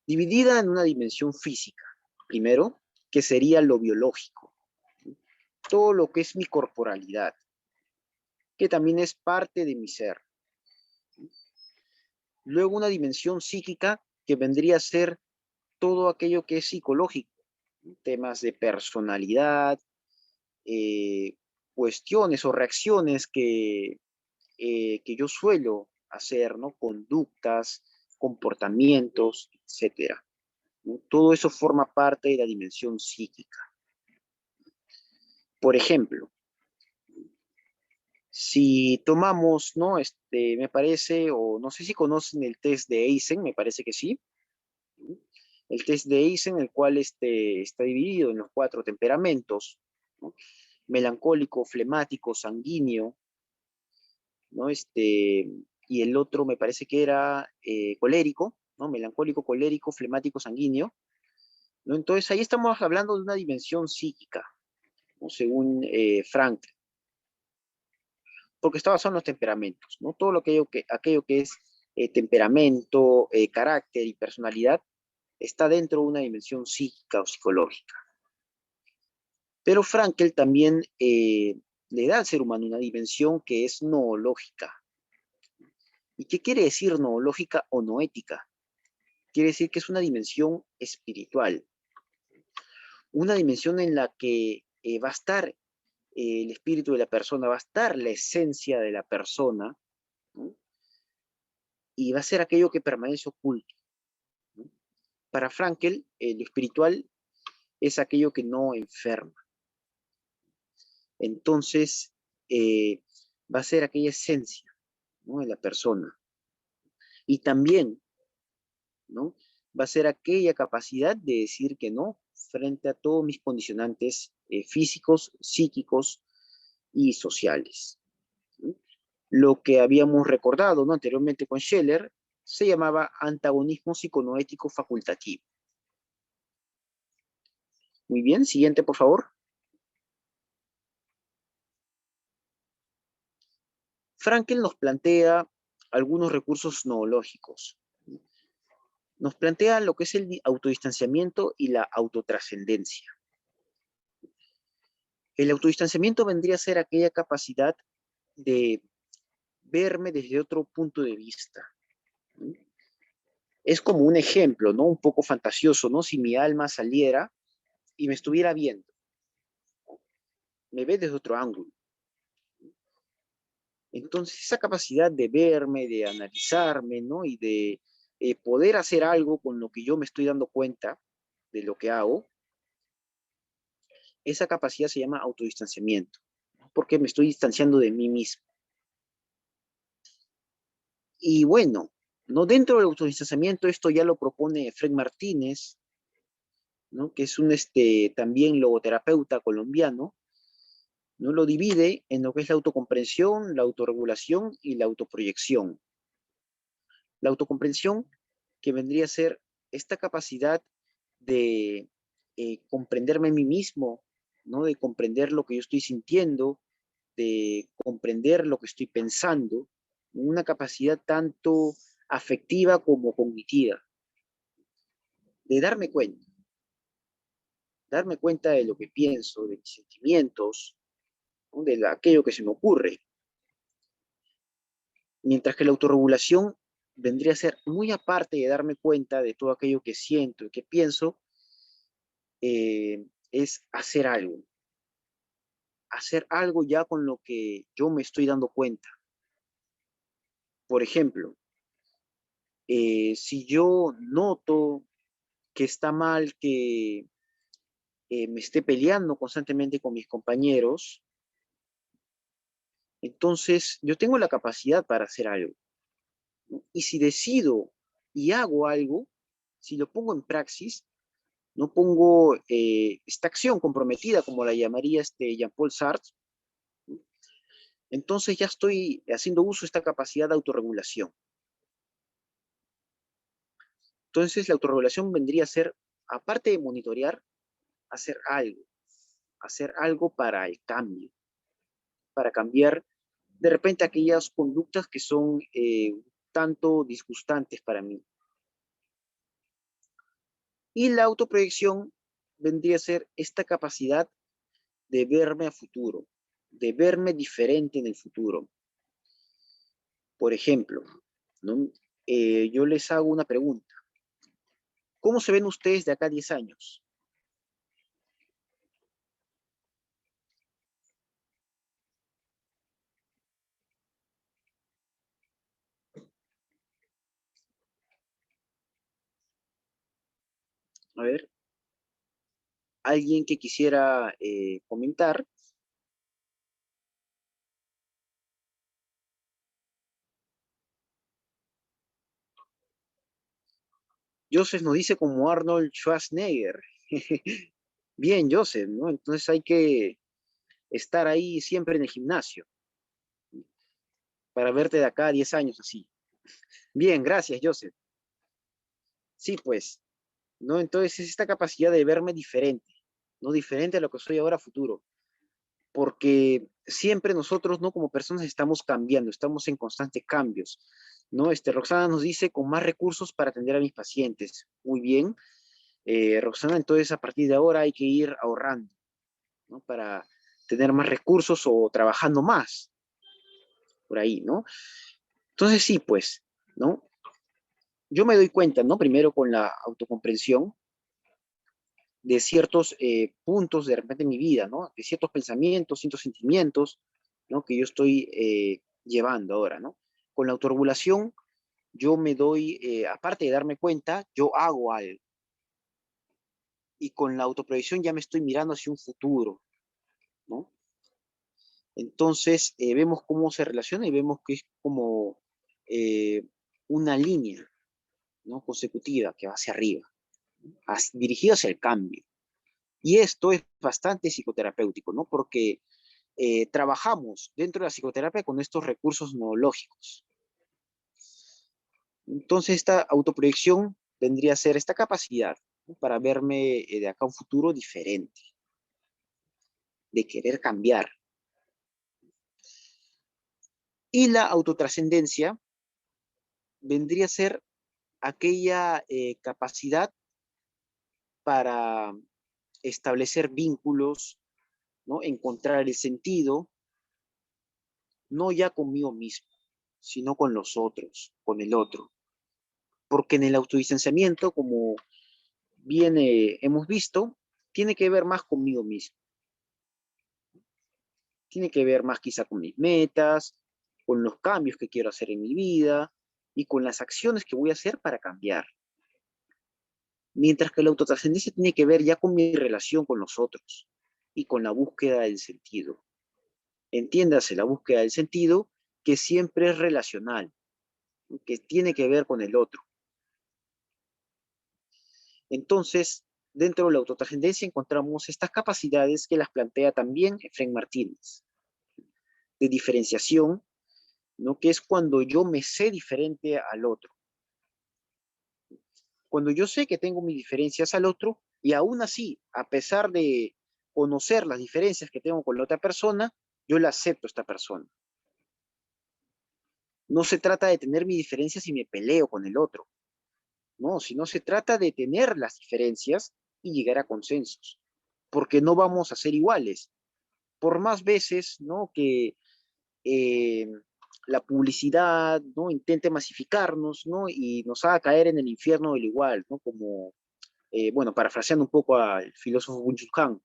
dividida en una dimensión física, primero, que sería lo biológico, todo lo que es mi corporalidad, que también es parte de mi ser. Luego una dimensión psíquica que vendría a ser todo aquello que es psicológico, temas de personalidad, eh, cuestiones o reacciones que yo suelo hacer, ¿no? Conductas, comportamientos, etcétera, ¿no? Todo eso forma parte de la dimensión psíquica. Por ejemplo, si tomamos, ¿no? Me parece, o no sé si conocen el test de Eysen, me parece que sí. El test de Eysen, el cual está dividido en los 4 temperamentos, ¿no? Melancólico, flemático, sanguíneo, ¿no? Y el otro me parece que era colérico, ¿no? Melancólico, colérico, flemático, sanguíneo. ¿no? Entonces ahí estamos hablando de una dimensión psíquica, ¿no? Según Frankl, porque está basado en los temperamentos, ¿no? Todo aquello que es temperamento, carácter y personalidad está dentro de una dimensión psíquica o psicológica. Pero Frankl también le da al ser humano una dimensión que es noológica. ¿Y qué quiere decir noológica o noética? Quiere decir que es una dimensión espiritual, una dimensión en la que va a estar el espíritu de la persona, va a estar la esencia de la persona, ¿no? Y va a ser aquello que permanece oculto, ¿no? Para Frankl, lo espiritual es aquello que no enferma. Entonces, va a ser aquella esencia, ¿no? De la persona. Y también, ¿no? Va a ser aquella capacidad de decir que no frente a todos mis condicionantes físicos, psíquicos y sociales, ¿no? Lo que habíamos recordado, ¿no? Anteriormente con Scheller se llamaba antagonismo psiconoético facultativo. Muy bien, siguiente, por favor. Frankl nos plantea algunos recursos noológicos. Nos plantea lo que es el autodistanciamiento y la autotrascendencia. El autodistanciamiento vendría a ser aquella capacidad de verme desde otro punto de vista. Es como un ejemplo, ¿no? Un poco fantasioso, ¿no? Si mi alma saliera y me estuviera viendo, me ve desde otro ángulo. Entonces, esa capacidad de verme, de analizarme, ¿no? Y de poder hacer algo con lo que yo me estoy dando cuenta de lo que hago, esa capacidad se llama autodistanciamiento, ¿no? Porque me estoy distanciando de mí mismo. Y bueno, ¿no? Dentro del autodistanciamiento, esto ya lo propone Fred Martínez, ¿no? Que es un también logoterapeuta colombiano, ¿no? Lo divide en lo que es la autocomprensión, la autorregulación y la autoproyección. La autocomprensión, que vendría a ser esta capacidad de comprenderme a mí mismo, ¿no? De comprender lo que yo estoy sintiendo, de comprender lo que estoy pensando, una capacidad tanto afectiva como cognitiva, de darme cuenta de lo que pienso, de mis sentimientos, ¿no? De aquello que se me ocurre. Mientras que la autorregulación vendría a ser muy aparte de darme cuenta de todo aquello que siento y que pienso, es hacer algo ya con lo que yo me estoy dando cuenta. Por ejemplo, si yo noto que está mal que me esté peleando constantemente con mis compañeros, entonces yo tengo la capacidad para hacer algo, ¿no? Y si decido y hago algo, si lo pongo en praxis, no pongo esta acción comprometida, como la llamaría Jean-Paul Sartre, ¿no? Entonces ya estoy haciendo uso de esta capacidad de autorregulación. Entonces la autorregulación vendría a ser, aparte de monitorear, hacer algo para el cambio, para cambiar de repente aquellas conductas que son tanto disgustantes para mí. Y la autoproyección vendría a ser esta capacidad de verme a futuro, de verme diferente en el futuro. Por ejemplo, ¿no? Yo les hago una pregunta. ¿Cómo se ven ustedes de acá a 10 años? A ver, alguien que quisiera comentar. Joseph nos dice como Arnold Schwarzenegger. Bien, Joseph, ¿no? Entonces hay que estar ahí siempre en el gimnasio para verte de acá a 10 años así. Bien, gracias, Joseph. Sí, pues, ¿no? Entonces es esta capacidad de verme diferente, ¿no? Diferente a lo que soy ahora a futuro, porque siempre nosotros, ¿no? Como personas estamos cambiando, estamos en constantes cambios, ¿no? Roxana nos dice, con más recursos para atender a mis pacientes. Muy bien, Roxana, entonces a partir de ahora hay que ir ahorrando, ¿no? Para tener más recursos o trabajando más, por ahí, ¿no? Entonces sí, pues, ¿no? Yo me doy cuenta, ¿no? Primero con la autocomprensión de ciertos puntos de repente en mi vida, ¿no? De ciertos pensamientos, ciertos sentimientos, ¿no? Que yo estoy llevando ahora, ¿no? Con la autorregulación, yo me doy, aparte de darme cuenta, yo hago algo. Y con la autoproyección ya me estoy mirando hacia un futuro, ¿no? Entonces, vemos cómo se relaciona y vemos que es como eh, una línea, ¿no? Consecutiva que va hacia arriba, dirigida hacia el cambio. Y esto es bastante psicoterapéutico, ¿no? Porque trabajamos dentro de la psicoterapia con estos recursos neurológicos. Entonces, esta autoproyección vendría a ser esta capacidad, ¿no? Para verme de acá a un futuro diferente, de querer cambiar. Y la autotrascendencia vendría a ser aquella capacidad para establecer vínculos, ¿no? Encontrar el sentido, no ya conmigo mismo, sino con los otros, con el otro. Porque en el autodistanciamiento, como bien hemos visto, tiene que ver más conmigo mismo. Tiene que ver más quizá con mis metas, con los cambios que quiero hacer en mi vida y con las acciones que voy a hacer para cambiar. Mientras que la autotrascendencia tiene que ver ya con mi relación con los otros y con la búsqueda del sentido. Entiéndase, la búsqueda del sentido que siempre es relacional, que tiene que ver con el otro. Entonces, dentro de la autotrascendencia encontramos estas capacidades que las plantea también Efraín Martínez, de diferenciación, ¿no? Que es cuando yo me sé diferente al otro. Cuando yo sé que tengo mis diferencias al otro y aún así, a pesar de conocer las diferencias que tengo con la otra persona, yo la acepto a esta persona. No se trata de tener mis diferencias y me peleo con el otro. No, sino se trata de tener las diferencias y llegar a consensos, porque no vamos a ser iguales. Por más veces, ¿no? Que eh, la publicidad, ¿no? Intente masificarnos, ¿no? Y nos haga caer en el infierno del igual, ¿no? Como, bueno, parafraseando un poco al filósofo Byung-Chul Han.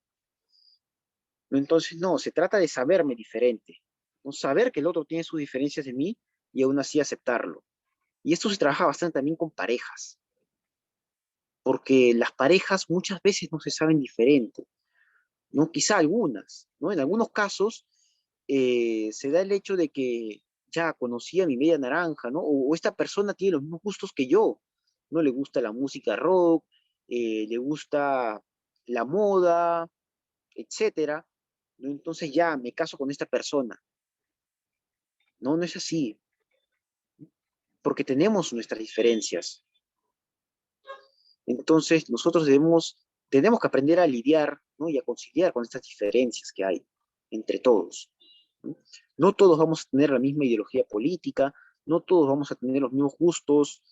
¿No? Entonces, no, se trata de saberme diferente, ¿no? Saber que el otro tiene sus diferencias de mí y aún así aceptarlo. Y esto se trabaja bastante también con parejas, porque las parejas muchas veces no se saben diferente, ¿no? Quizá algunas, ¿no? En algunos casos se da el hecho de que ya conocía mi media naranja, ¿no? O esta persona tiene los mismos gustos que yo, ¿no? Le gusta la música rock, le gusta la moda, etcétera, ¿no? Entonces ya me caso con esta persona. No, no es así, porque tenemos nuestras diferencias. Entonces nosotros tenemos que aprender a lidiar, ¿no? Y a conciliar con estas diferencias que hay entre todos, ¿no? No todos vamos a tener la misma ideología política, no todos vamos a tener los mismos gustos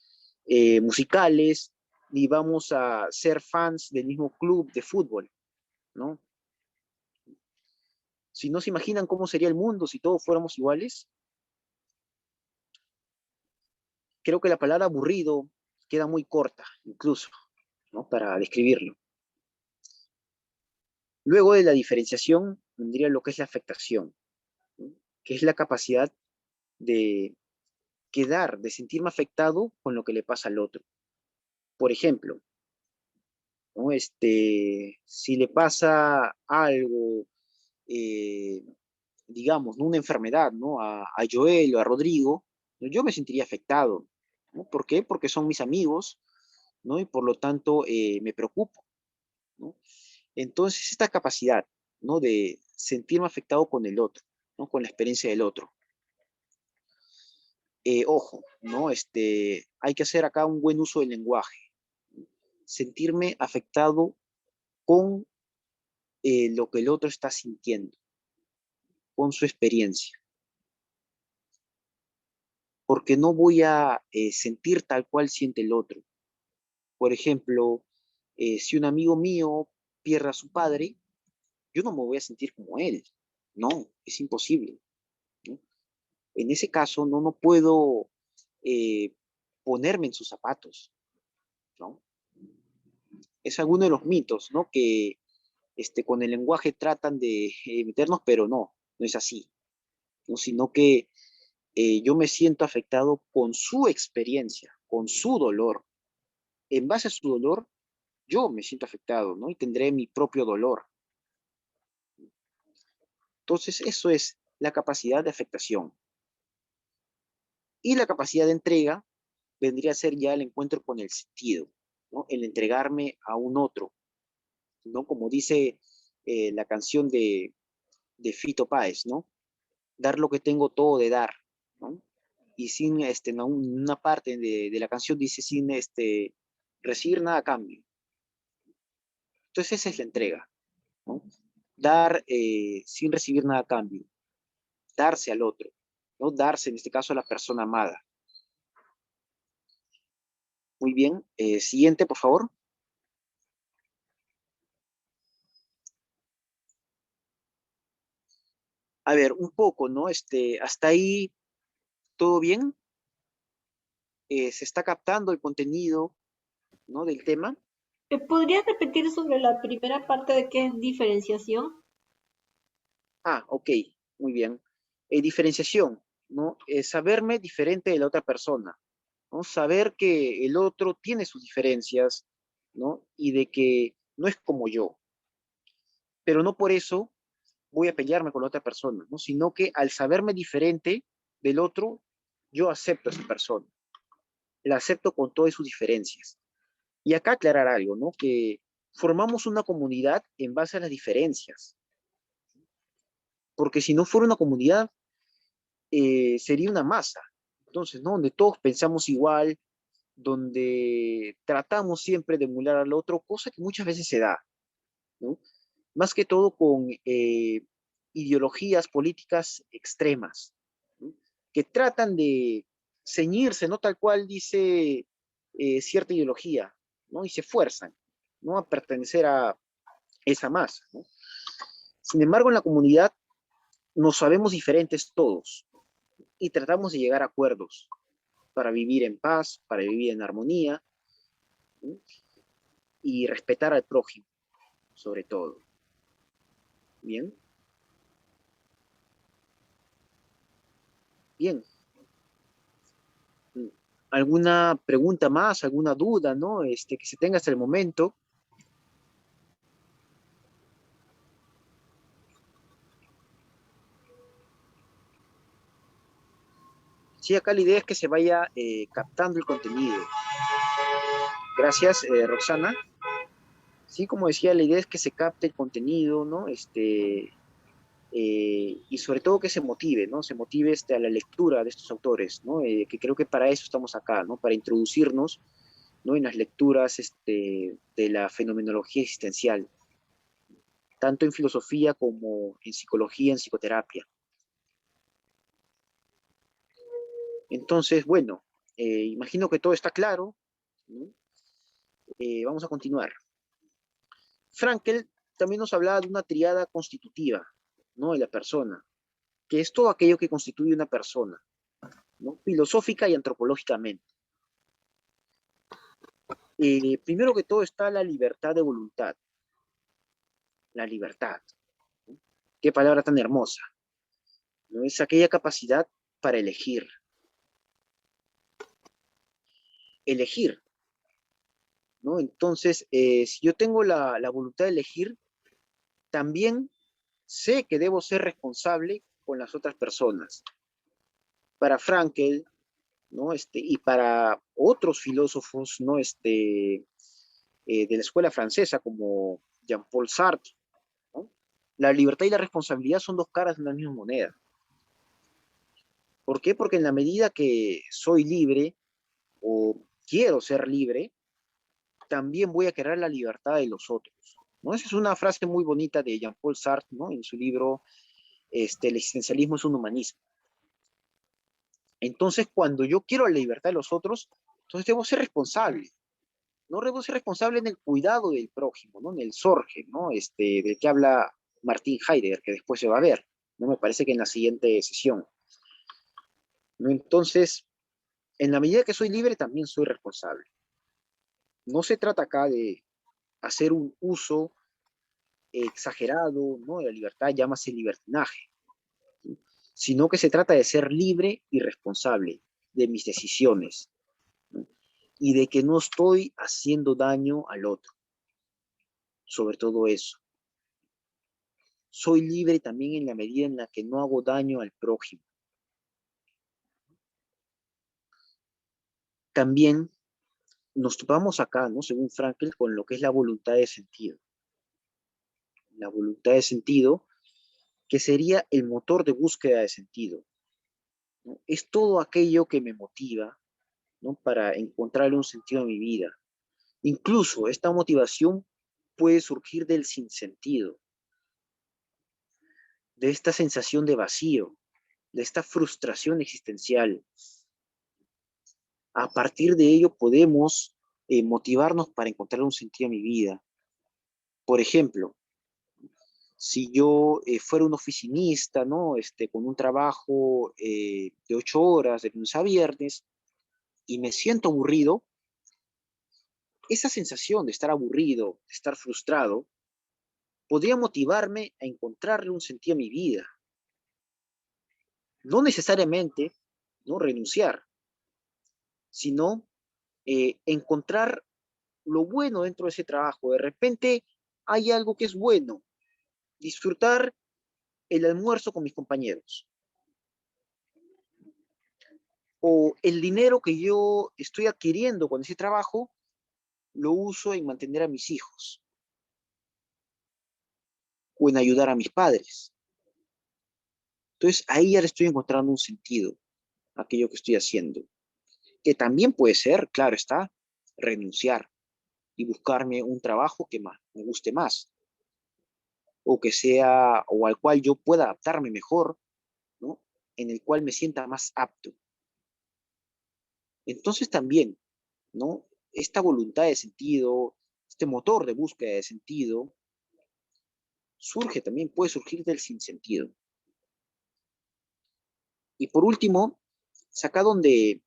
musicales, ni vamos a ser fans del mismo club de fútbol, ¿no? Si no se imaginan cómo sería el mundo si todos fuéramos iguales, creo que la palabra aburrido queda muy corta, incluso, ¿no? Para describirlo. Luego de la diferenciación vendría lo que es la afectación, ¿no? Que es la capacidad de de sentirme afectado con lo que le pasa al otro. Por ejemplo, ¿no? Si le pasa algo, eh, digamos, ¿no? Una enfermedad, ¿no? A Joel o a Rodrigo, ¿no? Yo me sentiría afectado, ¿no? ¿Por qué? Porque son mis amigos, ¿no? Y por lo tanto me preocupo, ¿no? Entonces, esta capacidad, ¿no? De sentirme afectado con el otro, ¿no? Con la experiencia del otro. Ojo, ¿no? Hay que hacer acá un buen uso del lenguaje. sentirme afectado con lo que el otro está sintiendo, con su experiencia. Porque no voy a sentir tal cual siente el otro. Por ejemplo, si un amigo mío pierde a su padre, yo no me voy a sentir como él. No, es imposible, ¿no? En ese caso, no puedo eh, ponerme en sus zapatos, ¿no? Es alguno de los mitos, ¿no? Que con el lenguaje tratan de meternos, pero no es así, ¿no? Sino que yo me siento afectado con su experiencia, con su dolor. En base a su dolor, yo me siento afectado, ¿no? Y tendré mi propio dolor. Entonces, eso es la capacidad de afectación. Y la capacidad de entrega vendría a ser ya el encuentro con el sentido, ¿no? El entregarme a un otro, ¿no? Como dice la canción de Fito Páez, ¿no? Dar lo que tengo todo de dar, ¿no? Y sin, una parte de la canción dice sin, recibir nada a cambio. Entonces esa es la entrega, ¿no? Dar sin recibir nada a cambio, darse al otro, ¿no? Darse en este caso a la persona amada. Muy bien, siguiente, por favor. A ver, un poco, ¿no? Hasta ahí, ¿todo bien? ¿Se está captando el contenido, ¿no? Del tema? ¿Podrías repetir sobre la primera parte de qué es diferenciación? Ah, ok, muy bien. Diferenciación, ¿no? Saberme diferente de la otra persona, ¿no? Saber que el otro tiene sus diferencias, ¿no? Y de que no es como yo, pero no por eso voy a pelearme con la otra persona, ¿no? Sino que al saberme diferente del otro, yo acepto a esa persona, la acepto con todas sus diferencias. Y acá aclarar algo, ¿no? Que formamos una comunidad en base a las diferencias, porque si no fuera una comunidad, sería una masa. Entonces, ¿no? Donde todos pensamos igual, donde tratamos siempre de emular al otro, cosa que muchas veces se da, ¿no? Más que todo con ideologías políticas extremas, ¿no? Que tratan de ceñirse, ¿no? Tal cual dice cierta ideología, ¿no? Y se fuerzan, ¿no? A pertenecer a esa masa, ¿no? Sin embargo, en la comunidad nos sabemos diferentes todos y tratamos de llegar a acuerdos para vivir en paz, para vivir en armonía, ¿no? Y respetar al prójimo, sobre todo. Bien. Bien. ¿Alguna pregunta más, alguna duda, ¿no? Que se tenga hasta el momento? Sí, acá la idea es que se vaya captando el contenido. Gracias, Roxana. Sí, como decía, la idea es que se capte el contenido, ¿no? Y sobre todo que se motive, ¿no? Se motive a la lectura de estos autores, ¿no? Que creo que para eso estamos acá, ¿no? Para introducirnos, ¿no? En las lecturas de la fenomenología existencial, tanto en filosofía como en psicología, en psicoterapia. Entonces, bueno, imagino que todo está claro, ¿no? Vamos a continuar. Frankel también nos hablaba de una triada constitutiva, ¿no? De la persona, que es todo aquello que constituye una persona, ¿no? Filosófica y antropológicamente. Primero que todo está la libertad de voluntad. La libertad, ¿no? Qué palabra tan hermosa, ¿no? Es aquella capacidad para elegir. Elegir, ¿no? Entonces, si yo tengo la voluntad de elegir, también sé que debo ser responsable con las otras personas. Para Frankel, ¿no? Y para otros filósofos, ¿no? De la escuela francesa, como Jean-Paul Sartre, ¿no? La libertad y la responsabilidad son dos caras de una misma moneda. ¿Por qué? Porque en la medida que soy libre o quiero ser libre, también voy a querer la libertad de los otros, ¿no? Esa es una frase muy bonita de Jean-Paul Sartre, ¿no? En su libro, El existencialismo es un humanismo. Entonces, cuando yo quiero la libertad de los otros, entonces debo ser responsable. No debo ser responsable en el cuidado del prójimo, ¿no? En el Sorge, ¿no? Del que habla Martin Heidegger, que después se va a ver, ¿no? Me parece que en la siguiente sesión, ¿no? Entonces, en la medida que soy libre, también soy responsable. No se trata acá de hacer un uso exagerado, ¿no? De la libertad, llámase libertinaje, ¿sí? Sino que se trata de ser libre y responsable de mis decisiones, ¿no? Y de que no estoy haciendo daño al otro, sobre todo eso. Soy libre también en la medida en la que no hago daño al prójimo. También nos topamos acá, ¿no? Según Frankl, con lo que es la voluntad de sentido. La voluntad de sentido, que sería el motor de búsqueda de sentido, ¿no? Es todo aquello que me motiva, ¿no? Para encontrarle un sentido a mi vida. Incluso esta motivación puede surgir del sinsentido, de esta sensación de vacío, de esta frustración existencial. A partir de ello podemos motivarnos para encontrar un sentido a mi vida. Por ejemplo, si yo fuera un oficinista, ¿no? Con un trabajo de 8 horas, de lunes a viernes, y me siento aburrido, esa sensación de estar aburrido, de estar frustrado, podría motivarme a encontrarle un sentido a mi vida. No necesariamente, ¿no? Renunciar, sino encontrar lo bueno dentro de ese trabajo. De repente hay algo que es bueno, disfrutar el almuerzo con mis compañeros, o el dinero que yo estoy adquiriendo con ese trabajo, lo uso en mantener a mis hijos, o en ayudar a mis padres. Entonces ahí ya le estoy encontrando un sentido a aquello que estoy haciendo, que también puede ser, claro está, renunciar y buscarme un trabajo que más, me guste más, o que sea, o al cual yo pueda adaptarme mejor, ¿no? En el cual me sienta más apto. Entonces también, ¿no? Esta voluntad de sentido, este motor de búsqueda de sentido, surge también, puede surgir del sinsentido. Y por último, es acá donde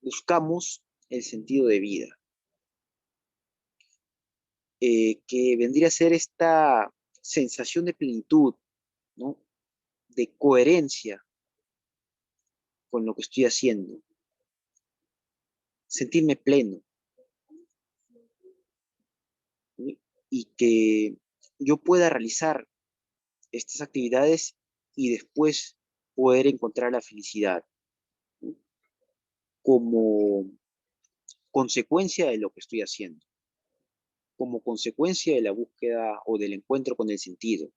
buscamos el sentido de vida, que vendría a ser esta sensación de plenitud, ¿no? De coherencia con lo que estoy haciendo, sentirme pleno, ¿sí? Y que yo pueda realizar estas actividades y después poder encontrar la felicidad, ¿sí? Como consecuencia de lo que estoy haciendo, como consecuencia de la búsqueda o del encuentro con el sentido.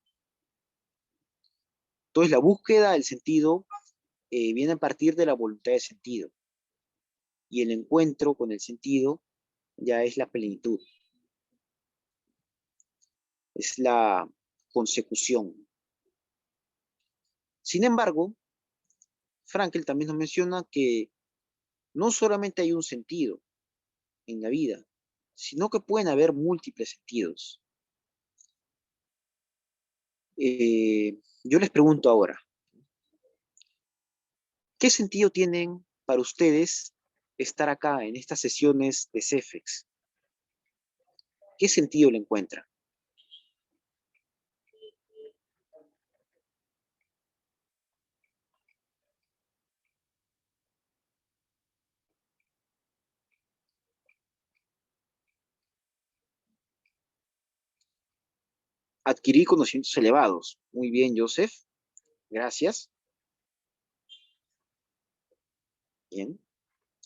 Entonces la búsqueda del sentido viene a partir de la voluntad de sentido, y el encuentro con el sentido ya es la plenitud, es la consecución. Sin embargo, Frankl también nos menciona que no solamente hay un sentido en la vida, sino que pueden haber múltiples sentidos. Yo les pregunto ahora, ¿qué sentido tienen para ustedes estar acá en estas sesiones de CEFEX? ¿Qué sentido le encuentran? Adquirir conocimientos elevados. Muy bien, Joseph. Gracias. Bien.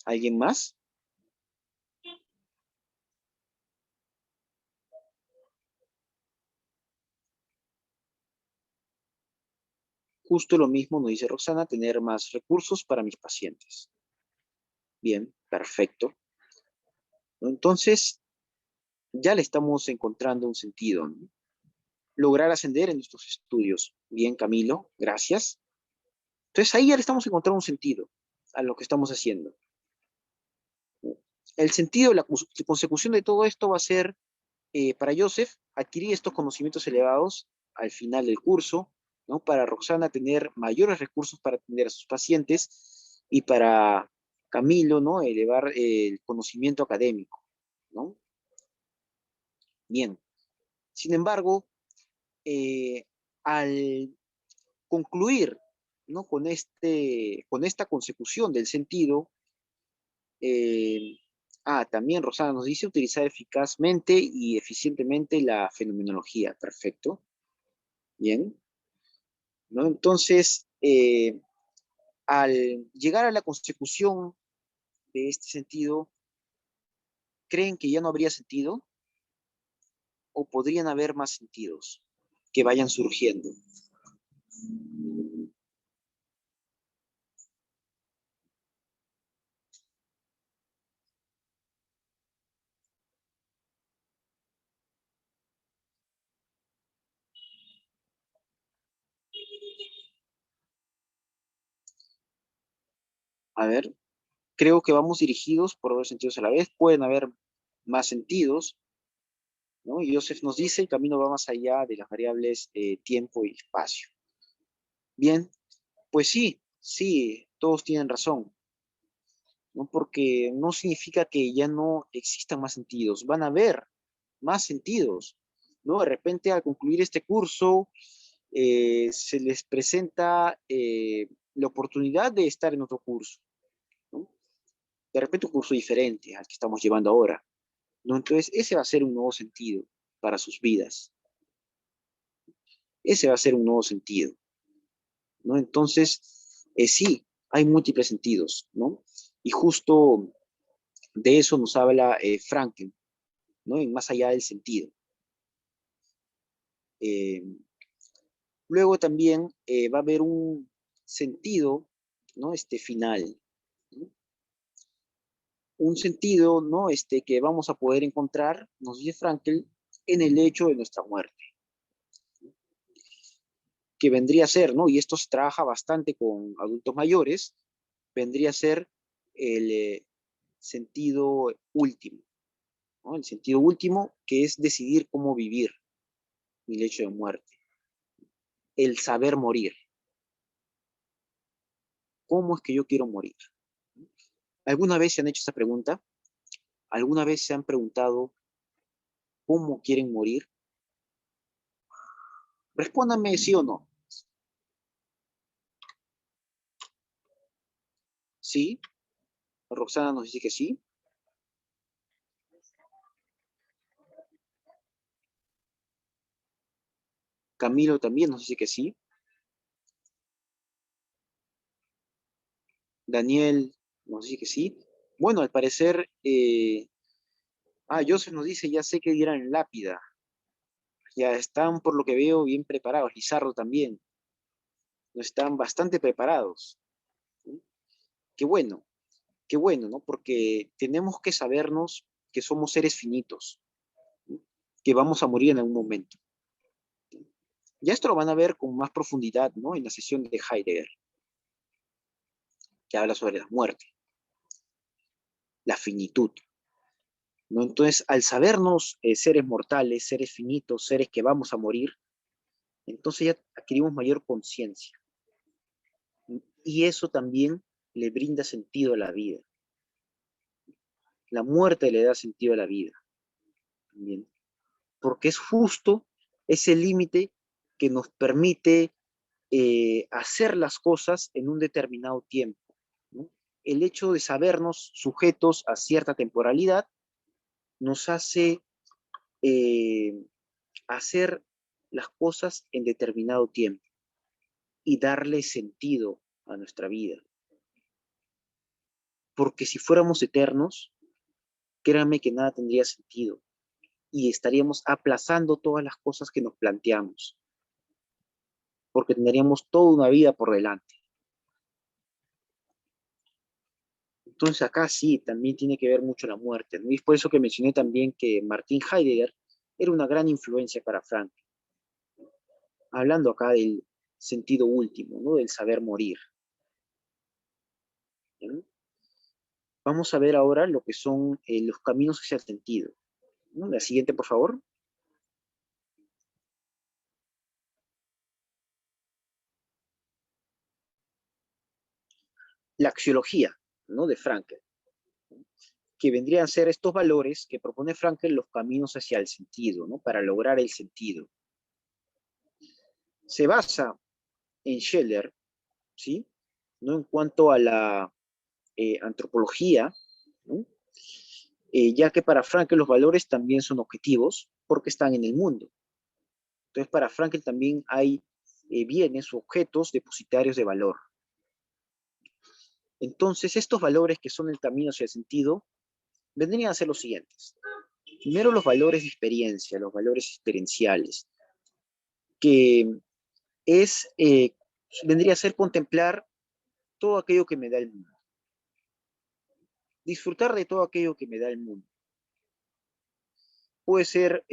¿Alguien más? Justo lo mismo nos dice Roxana, tener más recursos para mis pacientes. Bien, perfecto. Entonces, ya le estamos encontrando un sentido, ¿no? Lograr ascender en nuestros estudios. Bien, Camilo, gracias. Entonces ahí ya le estamos encontrando un sentido a lo que estamos haciendo. El sentido, la consecución de todo esto va a ser, para Joseph, adquirir estos conocimientos elevados al final del curso, ¿no? Para Roxana, tener mayores recursos para atender a sus pacientes, y para Camilo, ¿no? Elevar el conocimiento académico, ¿no? Bien. Sin embargo, al concluir, ¿no? Con esta consecución del sentido, también Rosana nos dice utilizar eficazmente y eficientemente la fenomenología. Perfecto. Bien. ¿No? Entonces, al llegar a la consecución de este sentido, ¿creen que ya no habría sentido? ¿O podrían haber más sentidos que vayan surgiendo? A ver, creo que vamos dirigidos por dos sentidos a la vez. Pueden haber más sentidos, ¿no? Y Joseph nos dice, el camino va más allá de las variables tiempo y espacio. Bien, pues sí, sí, todos tienen razón, ¿no? Porque no significa que ya no existan más sentidos, van a haber más sentidos, ¿no? De repente al concluir este curso, se les presenta la oportunidad de estar en otro curso, ¿no? De repente un curso diferente al que estamos llevando ahora, ¿no? Entonces ese va a ser un nuevo sentido para sus vidas, ese va a ser un nuevo sentido, ¿no? Entonces, sí, hay múltiples sentidos, ¿no? Y justo de eso nos habla Franklin, ¿no? En Más allá del sentido. Eh, Luego también va a haber un sentido, ¿no? Final, ¿no? Un sentido, ¿no? Que vamos a poder encontrar, nos dice Frankel, en el hecho de nuestra muerte, que vendría a ser, ¿no? Y esto se trabaja bastante con adultos mayores, vendría a ser el sentido último, ¿no? El sentido último, que es decidir cómo vivir mi lecho de muerte, el saber morir. ¿Cómo es que yo quiero morir? ¿Alguna vez se han hecho esa pregunta? ¿Alguna vez se han preguntado cómo quieren morir? Respóndanme sí o no. ¿Sí? Roxana nos dice que sí. Camilo también nos dice que sí. Daniel nos dice que sí. Bueno, al parecer, Joseph nos dice, ya sé que dirán lápida. Ya están, por lo que veo, bien preparados. Lizardo también. No están bastante preparados. ¿Sí? Qué bueno, ¿no? Porque tenemos que sabernos que somos seres finitos, ¿sí? Que vamos a morir en algún momento. Ya esto lo van a ver con más profundidad, ¿no? En la sesión de Heidegger, que habla sobre la muerte, la finitud, ¿no? Entonces, al sabernos seres mortales, seres finitos, seres que vamos a morir, entonces ya adquirimos mayor conciencia. Y eso también le brinda sentido a la vida. La muerte le da sentido a la vida también, porque es justo ese límite que nos permite hacer las cosas en un determinado tiempo, ¿no? El hecho de sabernos sujetos a cierta temporalidad nos hace hacer las cosas en determinado tiempo y darle sentido a nuestra vida. Porque si fuéramos eternos, créanme que nada tendría sentido y estaríamos aplazando todas las cosas que nos planteamos, porque tendríamos toda una vida por delante. Entonces acá sí, también tiene que ver mucho la muerte, ¿no? Y es por eso que mencioné también que Martin Heidegger era una gran influencia para Frank, hablando acá del sentido último, ¿no? Del saber morir. ¿Sí? Vamos a ver ahora lo que son los caminos hacia el sentido, ¿no? La siguiente, por favor. La axiología, ¿no? De Frankl, que vendrían a ser estos valores que propone Frankl, los caminos hacia el sentido, ¿no? Para lograr el sentido. Se basa en Scheller, ¿sí? ¿No? En cuanto a la antropología, ¿no? Ya que para Frankl los valores también son objetivos porque están en el mundo. Entonces para Frankl también hay bienes o objetos depositarios de valor. Entonces estos valores que son el camino hacia el sentido vendrían a ser los siguientes. Primero los valores de experiencia, los valores experienciales, que es, vendría a ser contemplar todo aquello que me da el mundo. Disfrutar de todo aquello que me da el mundo. Puede ser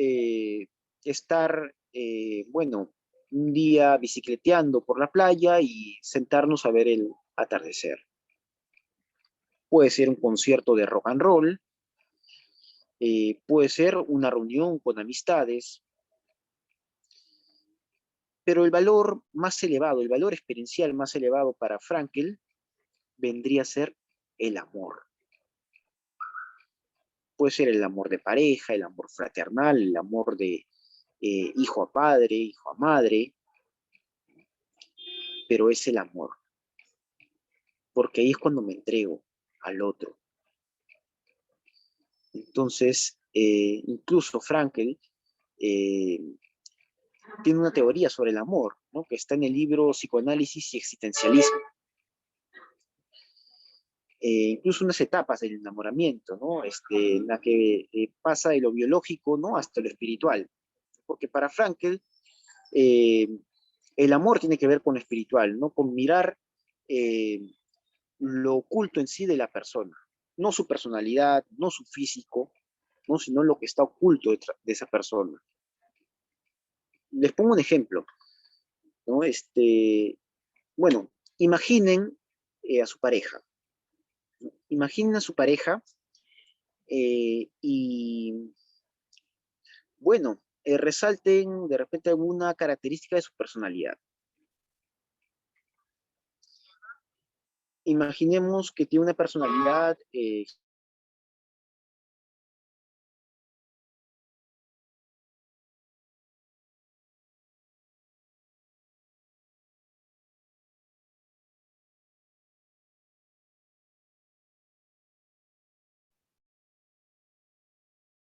estar, bueno, un día bicicleteando por la playa y sentarnos a ver el atardecer. Puede ser un concierto de rock and roll, puede ser una reunión con amistades, pero el valor más elevado, el valor experiencial más elevado para Frankl vendría a ser el amor. Puede ser el amor de pareja, el amor fraternal, el amor de hijo a padre, hijo a madre, pero es el amor, porque ahí es cuando me entrego al otro. Entonces, incluso Frankl tiene una teoría sobre el amor, ¿no? Que está en el libro Psicoanálisis y Existencialismo. Incluso unas etapas del enamoramiento, ¿no? En la que pasa de lo biológico, ¿no? Hasta lo espiritual. Porque para Frankl, el amor tiene que ver con lo espiritual, ¿no? Con mirar lo oculto en sí de la persona. No su personalidad, no su físico, ¿no? Sino lo que está oculto de esa persona. Les pongo un ejemplo, ¿no? Bueno, imaginen a su pareja. Imaginen a su pareja y, bueno, resalten de repente alguna característica de su personalidad. Imaginemos que tiene una personalidad